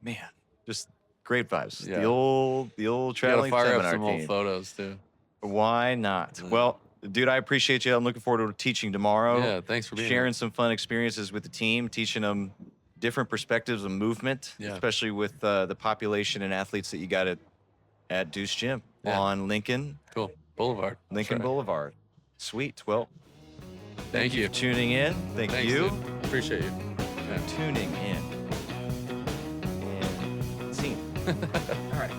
Man, just great vibes. Yeah. The old We gotta traveling fire up seminar some old team. photos too. Why not? Yeah. Well, dude, I appreciate you. I'm looking forward to teaching tomorrow. Yeah, thanks for being sharing some fun experiences with the team, teaching them different perspectives of movement, Yeah. especially with the population and athletes that you got at Deuce Gym Yeah. on Lincoln here. Cool. Boulevard. That's Lincoln right. Boulevard. Sweet. Well, Thank you. for tuning in. Thanks, you dude. Appreciate you. for tuning in. And scene. All right.